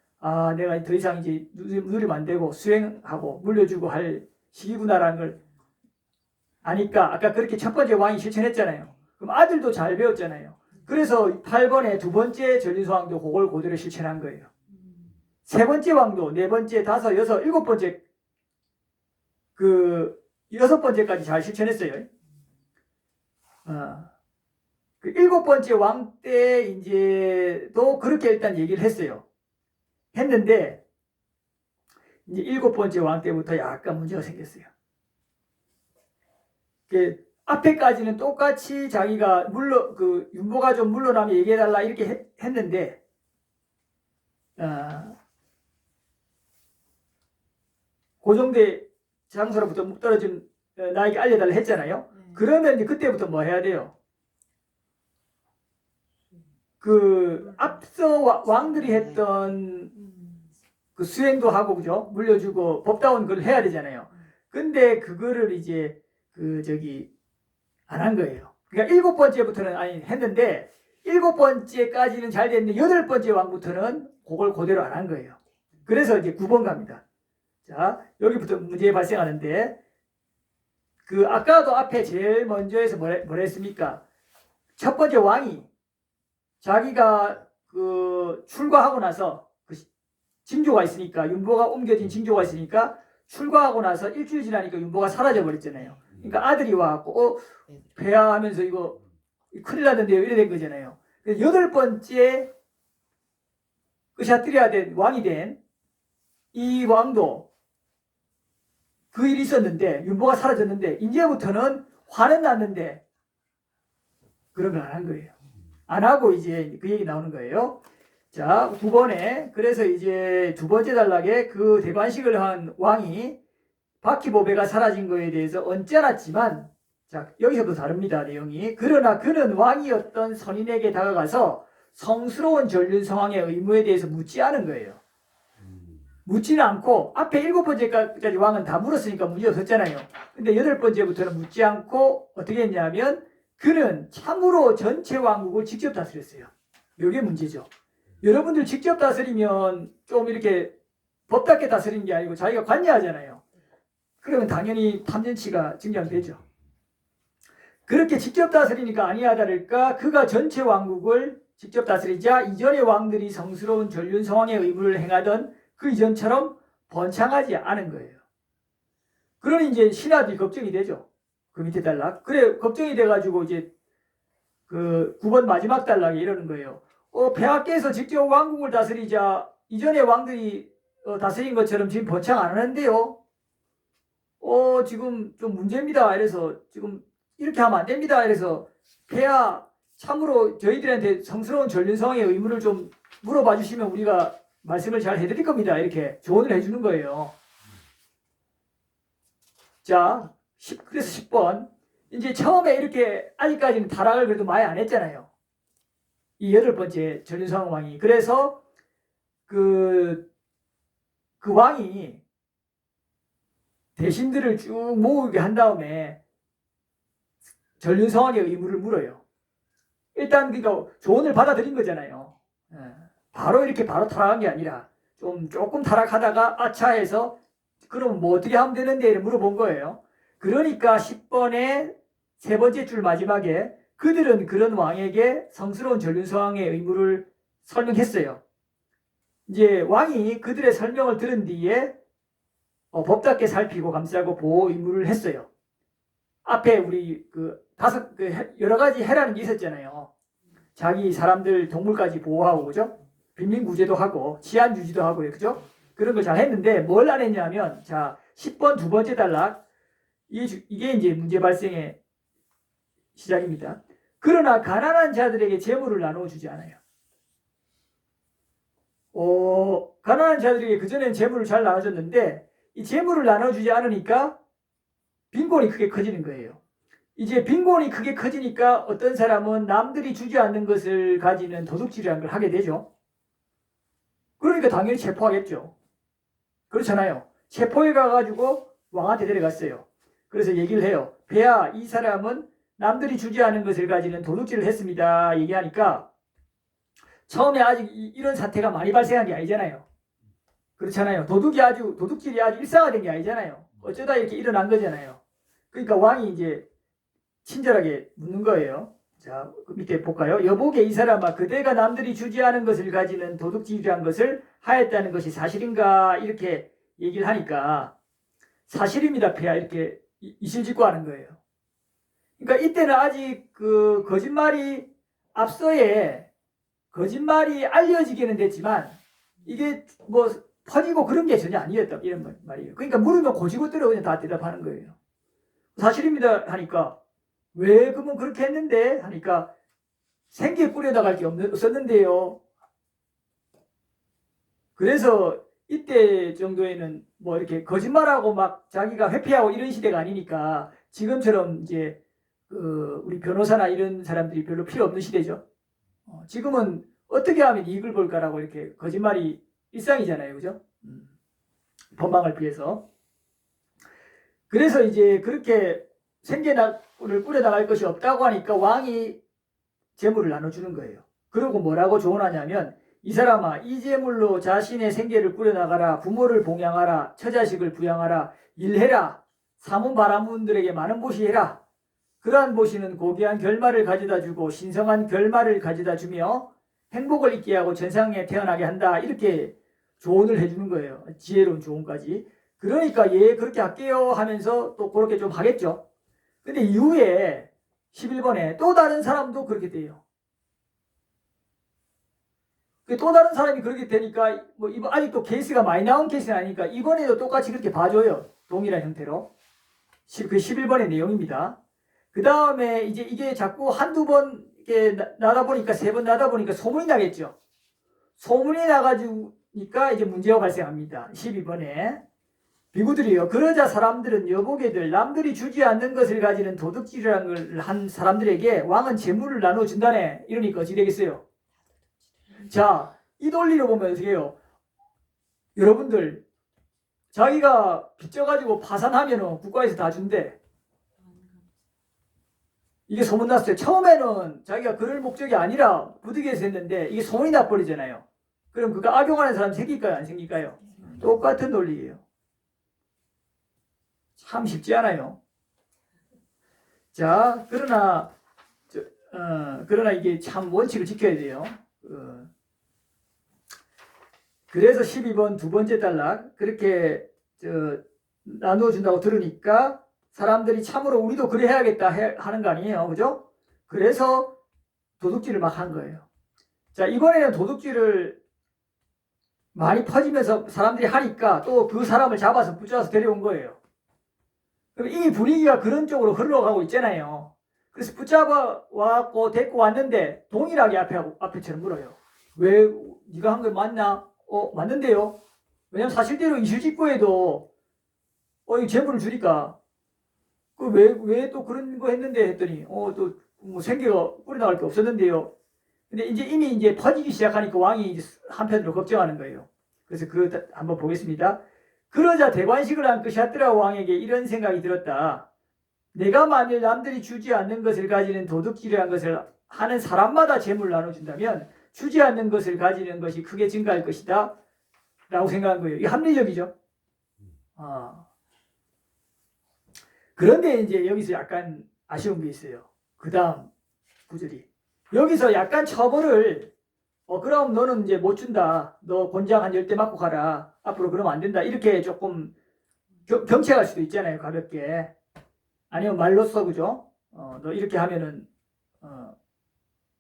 내가 더 이상 이제 누리면 안 되고 수행하고 물려주고 할 시기구나라는 걸 아니까 아까 그렇게 첫 번째 왕이 실천했잖아요. 그럼 아들도 잘 배웠잖아요. 그래서 8번에 두 번째 전륜소왕도 그걸 그대로 실천한 거예요. 세 번째 왕도 네 번째, 다섯, 여섯, 일곱 번째 그 여섯 번째까지 잘 실천했어요. 그 일곱 번째 왕 때 이제도 그렇게 일단 얘기를 했어요. 했는데 이제 일곱 번째 왕 때부터 약간 문제가 생겼어요. 그 앞에까지는 똑같이 자기가 그 윤보가 좀 물러나면 얘기해달라 이렇게 했는데 그 정도의 장소로부터 떨어진 나에게 알려달라 했잖아요. 그러면 이제 그때부터 뭐 해야 돼요? 그 앞서 왕들이 했던 그 수행도 하고 그죠? 물려주고 법다운 걸 해야 되잖아요. 근데 그거를 이제 안 한 거예요. 그러니까 일곱 번째부터는 아니 했는데 일곱 번째까지는 잘 됐는데 여덟 번째 왕부터는 그걸 그대로 안 한 거예요. 그래서 이제 9번 갑니다. 자, 여기부터 문제 발생하는데 그 아까도 앞에 제일 먼저 해서 뭐라 했습니까? 첫 번째 왕이 자기가 그 출가하고 나서 그 징조가 있으니까 윤보가 옮겨진 징조가 있으니까 출가하고 나서 일주일 지나니까 윤보가 사라져 버렸잖아요. 그러니까 아들이 와갖고 배야하면서 이거 큰일 났는데요 이래 된 거잖아요. 여덟 번째 으샤트리아 된 왕이 된 이 왕도 그 일이 있었는데 윤보가 사라졌는데 이제부터는 화는 났는데 그런 걸 안 한 거예요. 안 하고 이제 그 얘기 나오는 거예요. 자, 9번에 그래서 이제 두 번째 단락에 그 대관식을 한 왕이 바퀴보배가 사라진 거에 대해서 언짢았지만 자, 여기서도 다릅니다. 내용이. 그러나 그는 왕이었던 선인에게 다가가서 성스러운 전륜성왕의 의무에 대해서 묻지 않은 거예요. 묻지는 않고 앞에 일곱 번째까지 왕은 다 물었으니까 문제 없었잖아요. 근데 여덟 번째부터는 묻지 않고 어떻게 했냐면 그는 참으로 전체 왕국을 직접 다스렸어요. 이게 문제죠. 여러분들 직접 다스리면 좀 이렇게 법답게 다스리는 게 아니고 자기가 관여하잖아요. 그러면 당연히 탐진치가 증량되죠. 그렇게 직접 다스리니까 아니야 다를까 그가 전체 왕국을 직접 다스리자 이전의 왕들이 성스러운 전륜성왕의 의무를 행하던 그 이전처럼 번창하지 않은 거예요. 그러니 이제 신하들이 걱정이 되죠. 그 밑에 단락. 그래 걱정이 돼가지고 이제 그 9번 마지막 단락에 이러는 거예요. 폐하께서 직접 왕국을 다스리자 이전의 왕들이 다스린 것처럼 지금 번창 안 하는데요. 지금 좀 문제입니다. 이래서 지금 이렇게 하면 안 됩니다. 이래서 폐하 참으로 저희들한테 성스러운 전륜성왕의 의무를 좀 물어봐 주시면 우리가 말씀을 잘 해드릴 겁니다. 이렇게 조언을 해주는 거예요. 자, 그래서 10번. 이제 처음에 이렇게 아직까지는 타락을 그래도 많이 안 했잖아요. 이 여덟 번째 전륜성왕 왕이. 그래서 그 왕이 대신들을 쭉 모으게 한 다음에 전륜성왕의 의무를 물어요. 일단 그러니까 조언을 받아들인 거잖아요. 바로 이렇게 바로 타락한 게 아니라 조금 타락하다가 아차 해서 그럼 뭐 어떻게 하면 되는데 물어본 거예요. 그러니까 10번의 세 번째 줄 마지막에 그들은 그런 왕에게 성스러운 전륜성왕의 의무를 설명했어요. 이제 왕이 그들의 설명을 들은 뒤에 법답게 살피고 감싸고 보호 의무를 했어요. 앞에 우리 여러 가지 해라는 게 있었잖아요. 자기 사람들 동물까지 보호하고 그죠? 빈민구제도 하고 치안 유지도 하고 그죠? 그런 걸 잘 했는데 뭘 안 했냐면 자 10번 두 번째 단락 이게 이제 문제 발생의 시작입니다. 그러나 가난한 자들에게 재물을 나눠주지 않아요. 가난한 자들에게 그전에는 재물을 잘 나눠줬는데 이 재물을 나눠주지 않으니까 빈곤이 크게 커지는 거예요. 이제 빈곤이 크게 커지니까 어떤 사람은 남들이 주지 않는 것을 가지는 도둑질이라는 걸 하게 되죠. 그러니까 당연히 체포하겠죠. 그렇잖아요. 체포해 가가지고 왕한테 데려갔어요. 그래서 얘기를 해요. 폐하, 이 사람은 남들이 주지 않은 것을 가지는 도둑질을 했습니다. 얘기하니까 처음에 아직 이런 사태가 많이 발생한 게 아니잖아요. 그렇잖아요. 도둑질이 아주 일상화된 게 아니잖아요. 어쩌다 이렇게 일어난 거잖아요. 그러니까 왕이 이제 친절하게 묻는 거예요. 자, 그 밑에 볼까요? 여보게 이 사람아, 그대가 남들이 주지 않은 것을 가지는 도둑질이란 것을 하였다는 것이 사실인가? 이렇게 얘기를 하니까 사실입니다, 폐하. 이렇게 이실직고 하는 거예요. 그러니까 이때는 아직 그 거짓말이 앞서에 거짓말이 알려지기는 됐지만 이게 뭐 퍼지고 그런 게 전혀 아니었다, 이런 말이에요. 그러니까 물으면 고지고대로 그냥 다 대답하는 거예요. 사실입니다 하니까 왜 그러면 그렇게 했는데 하니까 생계 꾸려나갈 게 없었는데요. 그래서 이때 정도에는 뭐 이렇게 거짓말하고 막 자기가 회피하고 이런 시대가 아니니까 지금처럼 이제 우리 변호사나 이런 사람들이 별로 필요 없는 시대죠. 지금은 어떻게 하면 이익을 볼까라고 이렇게 거짓말이 일상이잖아요. 그죠? 법망을 피해서. 그래서 이제 그렇게 생계를 꾸려나갈 것이 없다고 하니까 왕이 재물을 나눠주는 거예요. 그리고 뭐라고 조언하냐면 이 사람아, 이 재물로 자신의 생계를 꾸려나가라. 부모를 봉양하라. 처자식을 부양하라. 일해라. 사문 바라문들에게 많은 보시해라. 그러한 보시는 고귀한 결말을 가져다 주고 신성한 결말을 가져다 주며 행복을 있게 하고 전상에 태어나게 한다. 이렇게 조언을 해주는 거예요. 지혜로운 조언까지. 그러니까 예 그렇게 할게요 하면서 또 그렇게 좀 하겠죠. 근데 이후에 11번에 또 다른 사람도 그렇게 돼요. 또 다른 사람이 그렇게 되니까 뭐 이번 아직도 케이스가 많이 나온 케이스는 아니니까 이번에도 똑같이 그렇게 봐줘요. 동일한 형태로. 그 11번의 내용입니다. 그 다음에 이제 이게 자꾸 한두 번 이렇게 나다 보니까 세 번 나다 보니까 소문이 나겠죠. 소문이 나가지고니까 이제 문제가 발생합니다. 12번에 비구들이요. 그러자 사람들은 여보게들 남들이 주지 않는 것을 가지는 도둑질이라는 걸 한 사람들에게 왕은 재물을 나눠준다네. 이러니까 어찌 되겠어요? 자, 이 논리로 보면 어떻게 해요? 여러분들 자기가 빚져가지고 파산하면 국가에서 다 준대. 이게 소문났어요. 처음에는 자기가 그럴 목적이 아니라 부득이해서 했는데 이게 소문이 나버리잖아요. 그럼 그거 악용하는 사람 생길까요? 안 생길까요? 똑같은 논리예요. 참 쉽지 않아요. 자, 그러나 이게 참 원칙을 지켜야 돼요. 그래서 12번 두 번째 단락 그렇게 나누어준다고 들으니까 사람들이 참으로 우리도 그래 해야겠다 하는 거 아니에요. 그죠? 그래서 도둑질을 막 한 거예요. 자, 이번에는 도둑질을 많이 퍼지면서 사람들이 하니까 또 그 사람을 잡아서 붙잡아서 데려온 거예요. 그럼 이미 분위기가 그런 쪽으로 흘러가고 있잖아요. 그래서 붙잡아 왔고 데리고 왔는데 동일하게 앞에처럼 물어요. 왜 네가 한 거 맞나? 맞는데요. 왜냐면 사실대로 이실직고에도 이 재물을 주니까 왜 또 그런 거 했는데 했더니 또 뭐 생계가 뿌려나갈 게 없었는데요. 근데 이제 이미 퍼지기 시작하니까 왕이 이제 한편으로 걱정하는 거예요. 그래서 한번 보겠습니다. 그러자 대관식을 한 크샤트라 왕에게 이런 생각이 들었다. 내가 만일 남들이 주지 않는 것을 가지는 도둑질이라는 것을 하는 사람마다 재물을 나눠준다면 주지 않는 것을 가지는 것이 크게 증가할 것이다 라고 생각한 거예요. 이게 합리적이죠. 그런데 이제 여기서 약간 아쉬운 게 있어요. 그 다음 구절이 여기서 약간 처벌을 그럼 너는 이제 못 준다. 너 곤장 한 10대 맞고 가라. 앞으로 그러면 안 된다. 이렇게 조금 경책할 수도 있잖아요. 가볍게. 아니면 말로써 그죠? 너 이렇게 하면은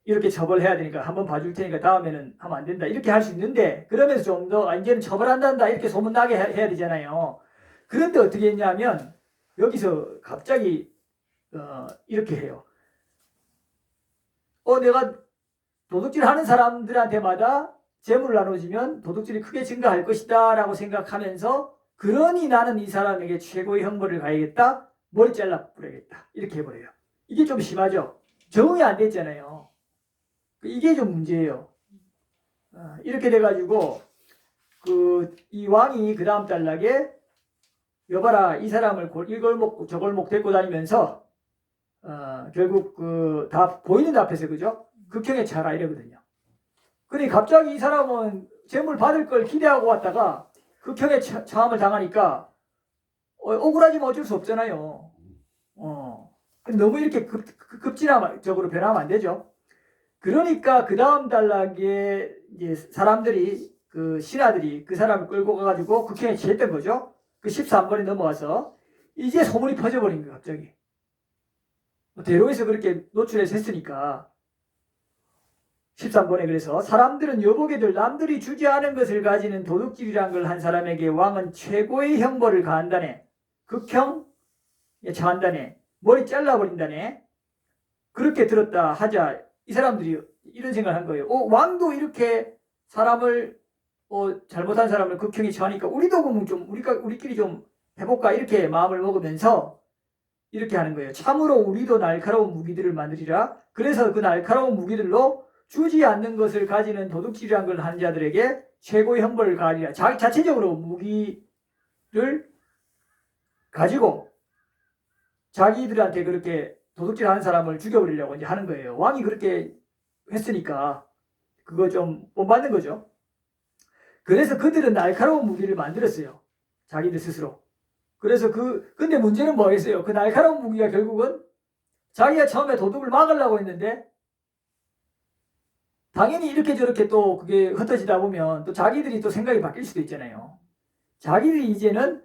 이렇게 처벌해야 되니까 한번 봐줄 테니까 다음에는 하면 안 된다. 이렇게 할 수 있는데 그러면서 좀 더 이제는 처벌한단다. 이렇게 소문나게 해야 되잖아요. 그런데 어떻게 했냐면 여기서 갑자기 이렇게 해요. 내가 도둑질 하는 사람들한테마다 재물을 나눠주면 도둑질이 크게 증가할 것이다 라고 생각하면서 그러니 나는 이 사람에게 최고의 형벌을 가야겠다 머리 잘라버리겠다. 이렇게 해버려요. 이게 좀 심하죠. 적응이 안 됐잖아요. 이게 좀 문제예요. 이렇게 돼가지고 이 왕이 그 다음 단락에 여봐라 이 사람을 이걸 먹고 저걸 먹고 데리고 다니면서 결국 다 보이는 앞에서 그죠? 극형에 차라 이러거든요. 그러니 갑자기 이 사람은 재물 받을 걸 기대하고 왔다가 극형에 처함을 당하니까 억울하지만 어쩔 수 없잖아요. 너무 이렇게 급진적으로 변하면 안 되죠. 그러니까 그 다음 단락에 이제 사람들이 신하들이 그 사람을 끌고 가가지고 극형에 취했던 거죠. 그 13번에 넘어와서 이제 소문이 퍼져버린 거예요. 갑자기 대로에서 그렇게 노출해서 했으니까 13번에 그래서 사람들은 여보게들 남들이 주지 않은 것을 가지는 도둑질이란 걸 한 사람에게 왕은 최고의 형벌을 가한다네. 극형에 처한다네. 머리 잘라버린다네. 그렇게 들었다 하자 이 사람들이 이런 생각을 한 거예요. 왕도 이렇게 사람을 잘못한 사람을 극형에 처하니까 우리도 그러면 좀 우리끼리 좀 해볼까 이렇게 마음을 먹으면서 이렇게 하는 거예요. 참으로 우리도 날카로운 무기들을 만들리라. 그래서 그 날카로운 무기들로 주지 않는 것을 가지는 도둑질이란 걸 하는 자들에게 최고의 형벌을 가하리라. 자체적으로 무기를 가지고 자기들한테 그렇게 도둑질하는 사람을 죽여버리려고 이제 하는 거예요. 왕이 그렇게 했으니까 그거 좀 본받는 거죠. 그래서 그들은 날카로운 무기를 만들었어요. 자기들 스스로. 그래서 근데 문제는 뭐겠어요? 그 날카로운 무기가 결국은 자기가 처음에 도둑을 막으려고 했는데 당연히 이렇게 저렇게 또 그게 흩어지다 보면 또 자기들이 또 생각이 바뀔 수도 있잖아요. 자기들이 이제는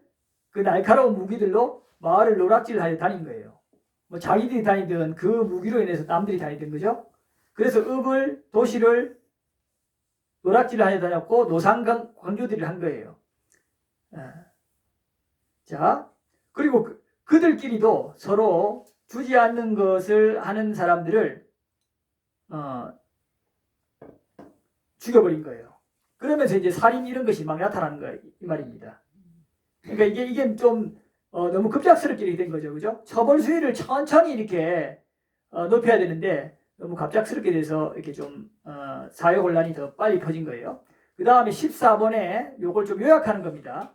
그 날카로운 무기들로 마을을 노략질하여 다닌 거예요. 뭐 자기들이 다니던 그 무기로 인해서 남들이 다니던 거죠. 그래서 읍을 도시를 노략질하여 다녔고 노상 광조들을 한 거예요. 자, 그리고 그들끼리도 서로 주지 않는 것을 하는 사람들을 죽여버린 거예요. 그러면서 이제 살인 이런 것이 막 나타나는 거예요. 이 말입니다. 그러니까 이게 좀 너무 급작스럽게 된 거죠. 그죠? 처벌 수위를 천천히 이렇게 높여야 되는데 너무 갑작스럽게 돼서 이렇게 좀 사회 혼란이 더 빨리 퍼진 거예요. 그 다음에 14번에 요걸 좀 요약하는 겁니다.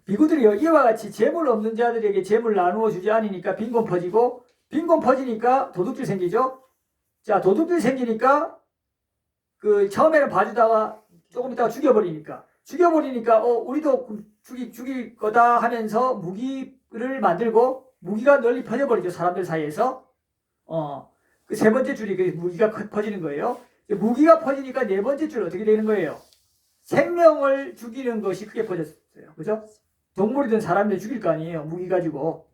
비구들이 이와 같이 재물 없는 자들에게 재물 나누어 주지 않으니까 빈곤 퍼지고 빈곤 퍼지니까 도둑질 생기죠. 자, 도둑질 생기니까 처음에는 봐주다가 조금 있다가 죽여버리니까 우리도 죽일 거다 하면서 무기를 만들고 무기가 널리 퍼져버리죠. 사람들 사이에서. 그 세 번째 줄이 그 무기가 퍼지는 거예요. 무기가 퍼지니까 네 번째 줄 어떻게 되는 거예요? 생명을 죽이는 것이 크게 퍼졌어요. 그죠? 동물이든 사람이든 죽일 거 아니에요. 무기 가지고.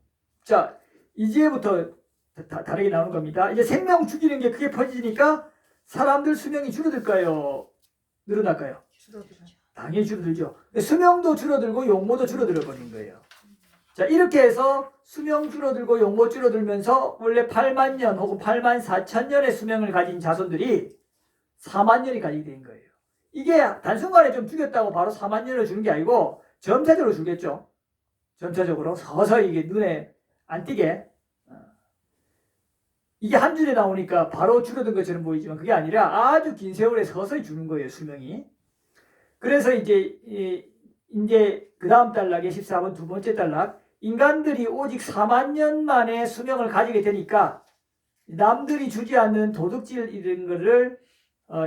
자, 이제부터 다르게 나오는 겁니다. 이제 생명 죽이는 게 크게 퍼지니까 사람들 수명이 줄어들까요? 늘어날까요? 줄어들어요. 당연히 줄어들죠. 수명도 줄어들고 용모도 줄어들어 버린 거예요. 자, 이렇게 해서 수명 줄어들고 용모 줄어들면서 원래 8만 년 혹은 8만 4천 년의 수명을 가진 자손들이 4만 년이 가지게 된 거예요. 이게 단순간에 좀 죽였다고 바로 4만 년을 주는 게 아니고 점차적으로 주겠죠. 점차적으로 서서히 이게 눈에 안 띄게. 이게 한 줄에 나오니까 바로 줄어든 것처럼 보이지만 그게 아니라 아주 긴 세월에 서서히 주는 거예요. 수명이. 그래서 이제 그 다음 단락에 14번 두 번째 단락, 인간들이 오직 4만 년 만에 수명을 가지게 되니까 남들이 주지 않는 도둑질 이런 거를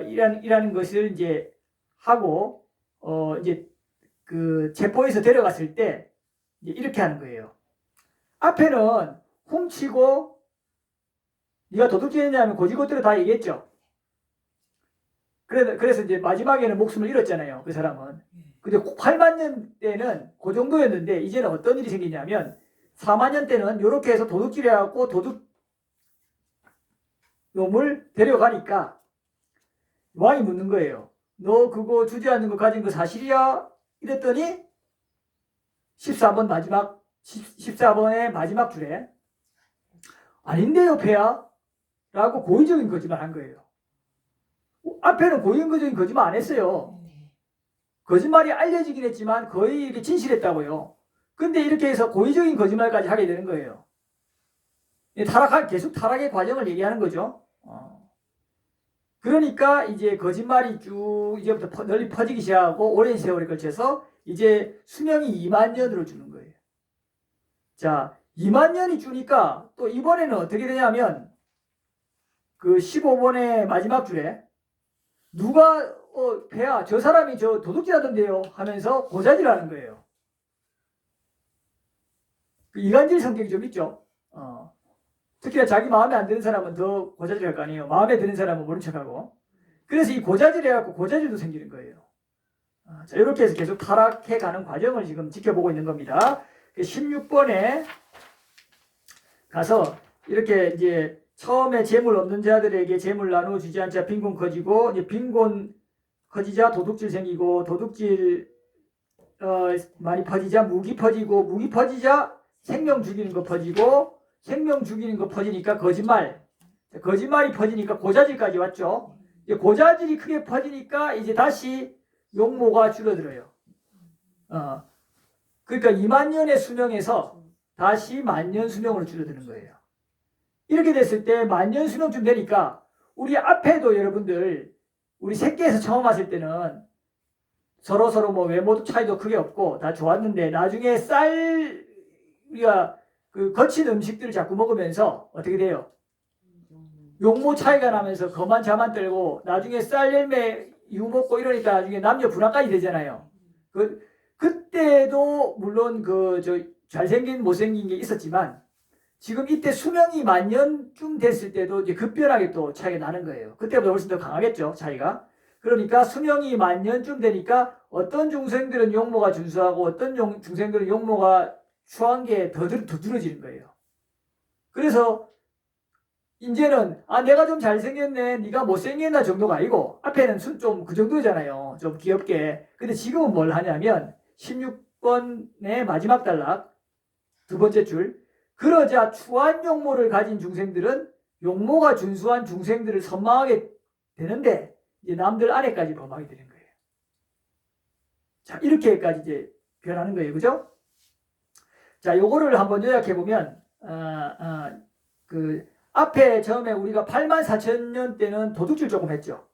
이라는 것을 이제 하고 이제 그 체포해서 데려갔을 때 이제 이렇게 하는 거예요. 앞에는 훔치고 네가 도둑질했냐면 고지고대로 다 얘기했죠. 그래서 이제 마지막에는 목숨을 잃었잖아요. 그 사람은. 근데 8만 년 때는 그 정도였는데 이제는 어떤 일이 생기냐면 4만 년 때는 이렇게 해서 도둑질해갖고 도둑 놈을 데려가니까 왕이 묻는 거예요. 너 그거 주지 않는 거 가진 거 사실이야? 이랬더니 14번의 마지막 줄에 아닌데요, 폐야? 라고 고의적인 거짓말 한 거예요. 앞에는 고의적인 거짓말 안 했어요. 거짓말이 알려지긴 했지만 거의 이렇게 진실했다고요. 근데 이렇게 해서 고의적인 거짓말까지 하게 되는 거예요. 계속 타락의 과정을 얘기하는 거죠. 그러니까 이제 거짓말이 쭉 이제부터 널리 퍼지기 시작하고 오랜 세월에 걸쳐서 이제 수명이 2만 년으로 주는 거예요. 자, 2만 년이 주니까 또 이번에는 어떻게 되냐면 그 15번의 마지막 줄에 누가 배야 저 사람이 저 도둑질 하던데요 하면서 고자질하는 거예요. 그 이간질 성격이 좀 있죠. 특히나 자기 마음에 안 드는 사람은 더 고자질할 거 아니에요. 마음에 드는 사람은 모른 척하고. 그래서 이 고자질해갖고 고자질도 생기는 거예요. 자, 이렇게 해서 계속 타락해가는 과정을 지금 지켜보고 있는 겁니다. 16번에 가서 이렇게 이제 처음에 재물 없는 자들에게 재물 나누어 주지 않자 빈곤 커지고, 이제 빈곤 커지자 도둑질 생기고, 도둑질 많이 퍼지자 무기 퍼지고, 무기 퍼지자 생명 죽이는 거 퍼지고, 생명 죽이는 거 퍼지니까 거짓말이 퍼지니까 고자질까지 왔죠. 이제 고자질이 크게 퍼지니까 이제 다시 용모가 줄어들어요. 그러니까 2만 년의 수명에서 다시 10,000년 수명으로 줄어드는 거예요. 이렇게 됐을 때 10,000년 수명쯤 되니까 우리 앞에도 여러분들 우리 새끼에서 처음 왔을 때는 서로 뭐 외모도 차이도 크게 없고 다 좋았는데 나중에 우리가 그 거친 음식들을 자꾸 먹으면서 어떻게 돼요? 용모 차이가 나면서 거만 자만 떨고 나중에 쌀 열매 이유 먹고 이러니까 나중에 남녀 불화까지 되잖아요. 그때도 물론 잘생긴 못생긴 게 있었지만 지금 이때 수명이 10,000년쯤 됐을 때도 이제 급변하게 또 차이가 나는 거예요. 그때보다 훨씬 더 강하겠죠, 차이가. 그러니까 수명이 10,000년쯤 되니까 어떤 중생들은 용모가 준수하고 어떤 중생들은 용모가 추한 게 더 두드러지는 거예요. 그래서 이제는 내가 좀 잘생겼네, 네가 못생겼나 정도가 아니고 앞에는 좀 그 정도잖아요. 좀 귀엽게. 근데 지금은 뭘 하냐면 16번의 마지막 단락 두 번째 줄, 그러자 추한 용모를 가진 중생들은 용모가 준수한 중생들을 선망하게 되는데 이제 남들 아래까지 범하게 되는 거예요. 자, 이렇게까지 이제 변하는 거예요. 그죠? 자, 요거를 한번 요약해 보면 그 앞에 처음에 우리가 84,000년 때는 도둑질 조금 했죠.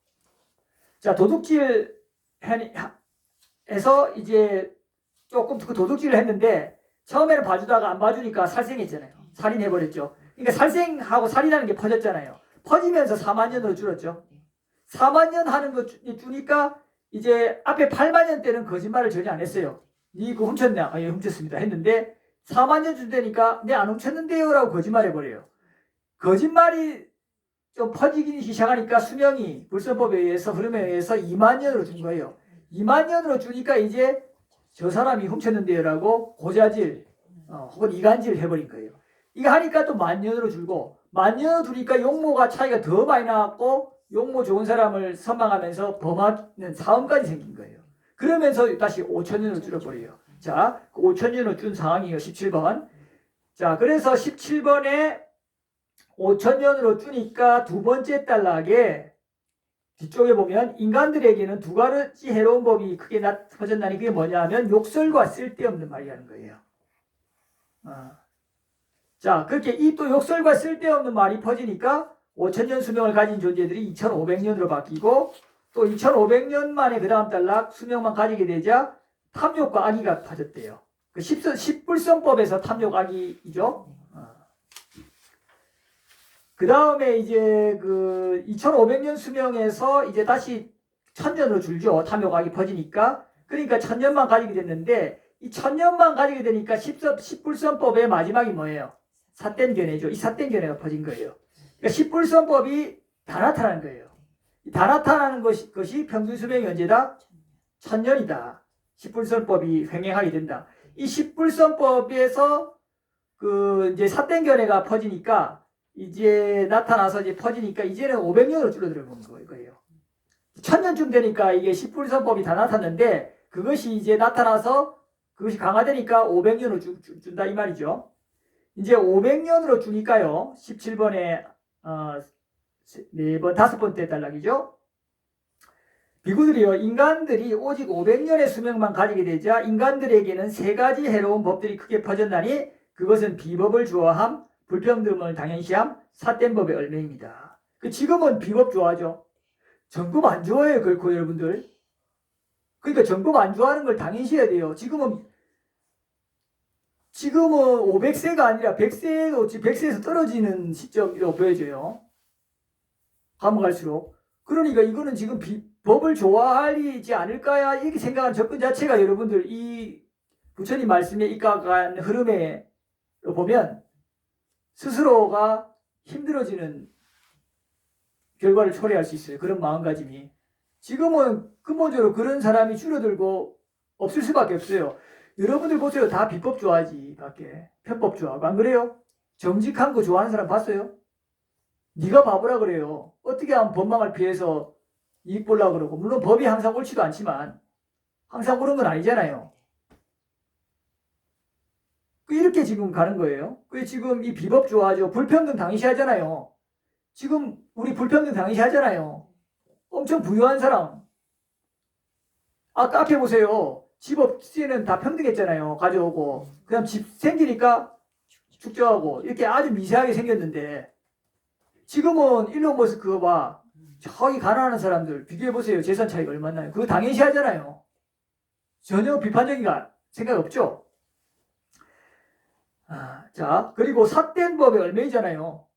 자, 도둑질 해서 이제 조금 그 도둑질을 했는데 처음에는 봐주다가 안 봐주니까 살생했잖아요. 살인해버렸죠. 그러니까 살생하고 살인하는 게 퍼졌잖아요. 퍼지면서 40,000년으로 줄었죠. 40,000년 하는 거 주니까 이제 앞에 80,000년 때는 거짓말을 전혀 안 했어요. 니 그거 훔쳤냐? 예, 훔쳤습니다. 했는데 40,000년 준다니까 네 안 훔쳤는데요 라고 거짓말해버려요. 거짓말이 좀 퍼지기 시작하니까 수명이 불선법에 의해서 흐름에 의해서 20,000년으로 준 거예요. 20,000년으로 주니까 이제 저 사람이 훔쳤는데요 라고 고자질 혹은 이간질 해버린 거예요. 이거 하니까 또 10,000년으로 줄고 10,000년으로 두니까 용모가 차이가 더 많이 나왔고 용모 좋은 사람을 선망하면서 범하는 사음까지 생긴 거예요. 그러면서 다시 5,000년으로 줄어버려요. 자, 5,000년으로 준 상황이에요. 17번. 자, 그래서 17번에 5,000년으로 주니까 두 번째 단락에 뒤쪽에 보면 인간들에게는 두 가지 해로운 법이 크게 퍼졌나니 그게 뭐냐 하면 욕설과 쓸데없는 말이라는 거예요. 자, 그렇게 이 또 욕설과 쓸데없는 말이 퍼지니까 5,000년 수명을 가진 존재들이 2,500년으로 바뀌고 또 2,500년 만에 그 다음 단락 수명만 가지게 되자 탐욕과 악의가 퍼졌대요. 그 10불성법에서 탐욕 악의이죠. 그 다음에 이제 그 2,500년 수명에서 이제 다시 1,000년으로 줄죠. 탐욕악이 퍼지니까. 그러니까 1,000년만 가지게 됐는데 이 1,000년만 가지게 되니까 10불선법의 마지막이 뭐예요? 삿된 견해죠. 이 삿된 견해가 퍼진 거예요. 그러니까 10불선법이 다 나타나는 거예요. 다 나타나는 것이 평균 수명이 언제다? 1,000년이다. 10불선법이 횡행하게 된다. 이 10불선법에서 그 이제 삿된 견해가 퍼지니까 이제 나타나서 이제 퍼지니까 이제는 500년으로 줄어들어본 거예요. 1,000년쯤 되니까 이게 10불선법이 다 나타났는데 그것이 이제 나타나서 그것이 강화되니까 500년으로 준다 이 말이죠. 이제 500년으로 주니까요. 17번에 4번, 5번째 단락이죠. 비구들이요, 인간들이 오직 500년의 수명만 가지게 되자 인간들에게는 세 가지 해로운 법들이 크게 퍼졌나니 그것은 비법을 좋아함, 불평등을 당연시함, 삿된 법의 얼매입니다. 지금은 비법 좋아하죠. 전법 안 좋아해요, 결코 여러분들. 그러니까 전법 안 좋아하는 걸 당연시해야 돼요. 지금은 500세가 아니라 100세에서 떨어지는 시점이라고 보여져요. 가면 갈수록. 그러니까 이거는 지금 법을 좋아하지 않을까 이렇게 생각한 접근 자체가 여러분들 이 부처님 말씀에 입각한 흐름에 보면 스스로가 힘들어지는 결과를 초래할 수 있어요. 그런 마음가짐이. 지금은 근본적으로 그런 사람이 줄어들고 없을 수밖에 없어요. 여러분들 보세요. 다 비법 좋아하지 밖에. 편법 좋아하고. 안 그래요? 정직한 거 좋아하는 사람 봤어요? 네가 바보라 그래요. 어떻게 하면 법망을 피해서 이익 보려고 그러고. 물론 법이 항상 옳지도 않지만 항상 옳은 건 아니잖아요. 이렇게 지금 가는 거예요. 지금 이 비법 좋아하죠. 불평등 당시하잖아요. 지금 우리 불평등 당시하잖아요. 엄청 부유한 사람. 아까 앞에 보세요. 집 없이는 다 평등했잖아요. 가져오고. 그 다음 집 생기니까 축적하고. 이렇게 아주 미세하게 생겼는데 지금은 일론 머스크와 저기 가난한 사람들 비교해보세요. 재산 차이가 얼마나 나요. 그거 당연시 하잖아요. 전혀 비판적인 생각 없죠. 자, 그리고 삿된 법의 얼매이잖아요.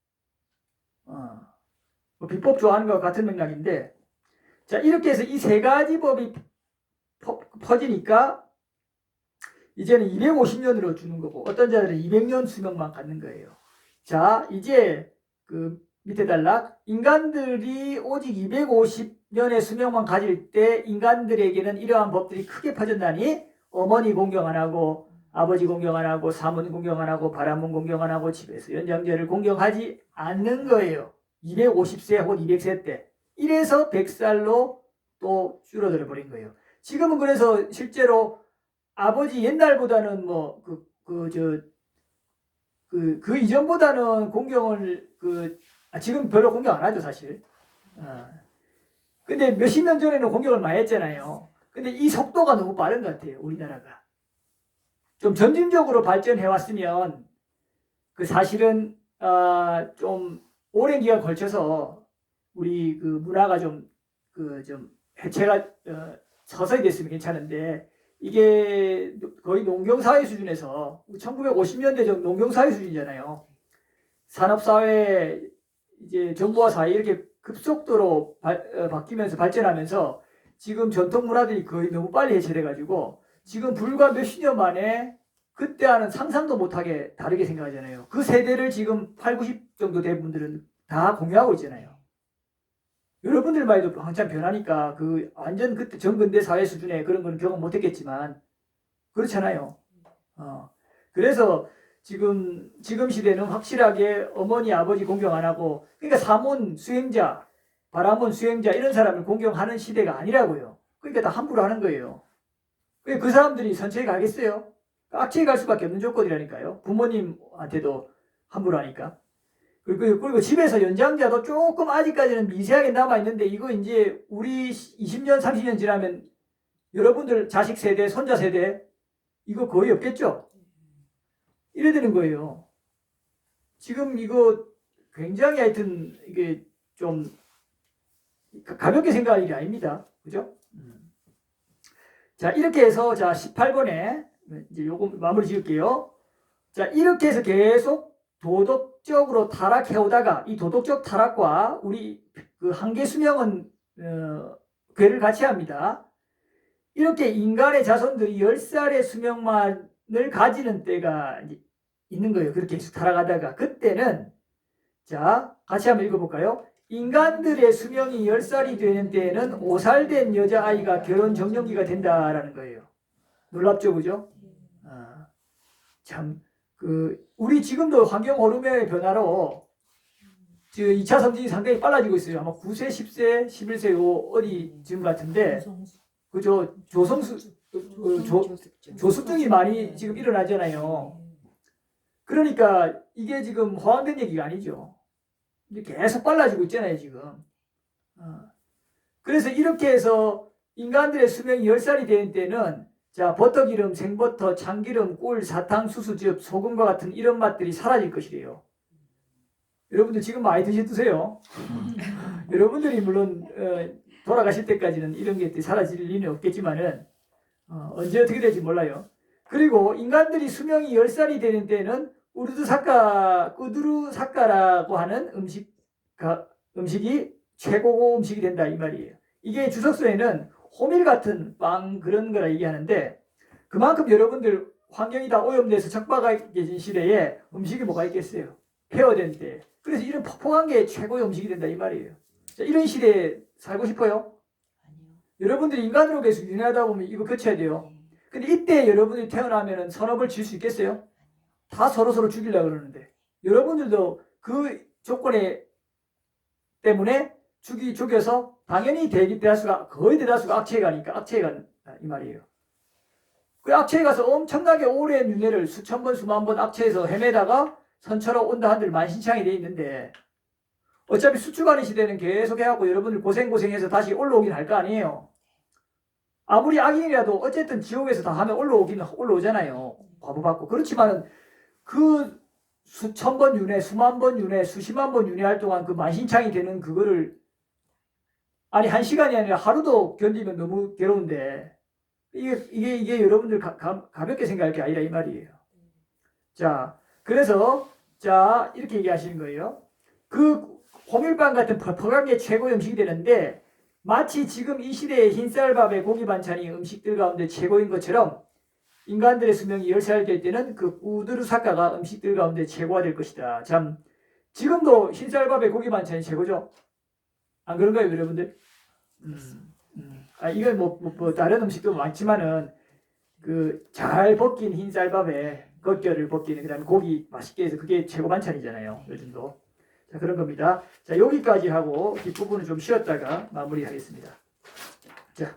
비법 좋아하는 것과 같은 맥락인데, 자, 이렇게 해서 이 세 가지 법이 퍼지니까 이제는 250년으로 주는 거고, 어떤 자들은 200년 수명만 갖는 거예요. 자, 이제 밑에 단락, 인간들이 오직 250년의 수명만 가질 때 인간들에게는 이러한 법들이 크게 퍼졌나니 어머니 공경 안 하고 아버지 공경 안 하고 사문 공경 안 하고 바라문 공경 안 하고 집에서 연장자를 공경하지 않는 거예요. 250세 혹은 200세 때. 이래서 100살로 또 줄어들어 버린 거예요. 지금은 그래서 실제로 아버지 옛날보다는 그 이전보다는 공경을 지금 별로 공경 안 하죠, 사실. 근데 몇십 년 전에는 공경을 많이 했잖아요. 근데 이 속도가 너무 빠른 것 같아요, 우리나라가. 좀 점진적으로 발전해 왔으면 사실은 좀 오랜 기간 걸쳐서 우리 문화가 좀 해체가 서서히 됐으면 괜찮은데 이게 거의 농경사회 수준에서 1950년대 전 농경사회 수준이잖아요. 산업사회 이제 정보화 사회 이렇게 급속도로 바뀌면서 발전하면서 지금 전통 문화들이 거의 너무 빨리 해체돼가지고 지금 불과 몇십 년 만에 그때와는 상상도 못하게 다르게 생각하잖아요. 그 세대를 지금 8, 90 정도 된 분들은 다 공유하고 있잖아요. 여러분들만 해도 한참 변하니까 완전 그때 전근대 사회 수준의 그런 건 경험 못했겠지만 그렇잖아요. 그래서 지금 시대는 확실하게 어머니 아버지 공경 안 하고 그러니까 사문 수행자 바라문 수행자 이런 사람을 공경하는 시대가 아니라고요. 그러니까 다 함부로 하는 거예요. 그 사람들이 선체에 가겠어요? 악체에 갈 수밖에 없는 조건이라니까요. 부모님한테도 함부로 하니까. 그리고 집에서 연장자도 조금 아직까지는 미세하게 남아있는데 이거 이제 우리 20년, 30년 지나면 여러분들 자식 세대, 손자 세대 이거 거의 없겠죠? 이래 되는 거예요. 지금 이거 굉장히 하여튼 이게 좀 가볍게 생각할 일이 아닙니다. 그죠? 자, 이렇게 해서 자, 18번에 이제 요거 마무리 지을게요. 자, 이렇게 해서 계속 도덕적으로 타락해 오다가 이 도덕적 타락과 우리 한계 수명은 괴를 같이 합니다. 이렇게 인간의 자손들이 10살의 수명만을 가지는 때가 있는 거예요. 그렇게 계속 타락하다가 그때는 자, 같이 한번 읽어볼까요? 인간들의 수명이 10살이 되는 때에는 5살 된 여자아이가 결혼 정년기가 된다라는 거예요. 놀랍죠, 그죠? 참, 우리 지금도 환경 호르몬의 변화로 2차 성징이 상당히 빨라지고 있어요. 아마 9세, 10세, 11세 어디 지금 같은데, 그죠? 조숙증이 많이 지금 일어나잖아요. 그러니까 이게 지금 허황된 얘기가 아니죠. 계속 빨라지고 있잖아요, 지금. 그래서 이렇게 해서 인간들의 수명이 10살이 되는 때는 자, 버터기름, 생버터, 참기름, 꿀, 사탕, 수수즙, 소금과 같은 이런 맛들이 사라질 것이래요. 여러분들 지금 많이 드세요. 여러분들이 물론 돌아가실 때까지는 이런 게 사라질 리는 없겠지만은 언제 어떻게 될지 몰라요. 그리고 인간들이 수명이 10살이 되는 때는 꾸두루사카라고 하는 음식이 최고고 음식이 된다 이 말이에요. 이게 주석서에는 호밀 같은 빵 그런 거라 얘기하는데 그만큼 여러분들 환경이 다 오염돼서 척박해진 시대에 음식이 뭐가 있겠어요? 폐허된 때. 그래서 이런 폭폭한 게 최고의 음식이 된다 이 말이에요. 자, 이런 시대에 살고 싶어요? 아니요. 여러분들이 인간으로 계속 윤회하다 보면 이거 거쳐야 돼요. 근데 이때 여러분들이 태어나면은 선업을 질 수 있겠어요? 다 서로서로 죽이려고 그러는데 여러분들도 그 조건에 때문에 죽여서 당연히 거의 대다수가 악취에 가니까 악취에 간다 이 말이에요. 그 악취에 가서 엄청나게 오랜 윤회를 수천 번 수만 번 악취에서 헤매다가 선처로 온다 한들 만신창이 돼 있는데 어차피 수축하는 시대는 계속 해갖고 여러분들 고생해서 다시 올라오긴 할 거 아니에요. 아무리 악인이라도 어쨌든 지옥에서 다 하면 올라오잖아요. 과부 받고. 그렇지만은 그 수천 번 윤회, 수만 번 윤회, 수십만 번 윤회할 동안 그 만신창이 되는 그거를 아니 1시간이 아니라 하루도 견디면 너무 괴로운데 이게 여러분들 가볍게 생각할 게 아니라 이 말이에요. 자, 그래서 자 이렇게 얘기하시는 거예요. 그 호밀빵 같은 퍽퍽한 게 최고의 음식이 되는데 마치 지금 이 시대의 흰쌀밥에 고기 반찬이 음식들 가운데 최고인 것처럼 인간들의 수명이 10살 될 때는 그 꾸두루사카가 음식들 가운데 최고가 될 것이다. 참 지금도 흰쌀밥에 고기 반찬이 최고죠. 안 그런가요, 여러분들? 이건 뭐 다른 음식도 많지만은 그 잘 벗긴 흰쌀밥에 겉결을 벗기는 그다음에 고기 맛있게 해서 그게 최고 반찬이잖아요. 요즘도. 자, 그런 겁니다. 자, 여기까지 하고 뒷부분은 좀 쉬었다가 마무리하겠습니다. 자.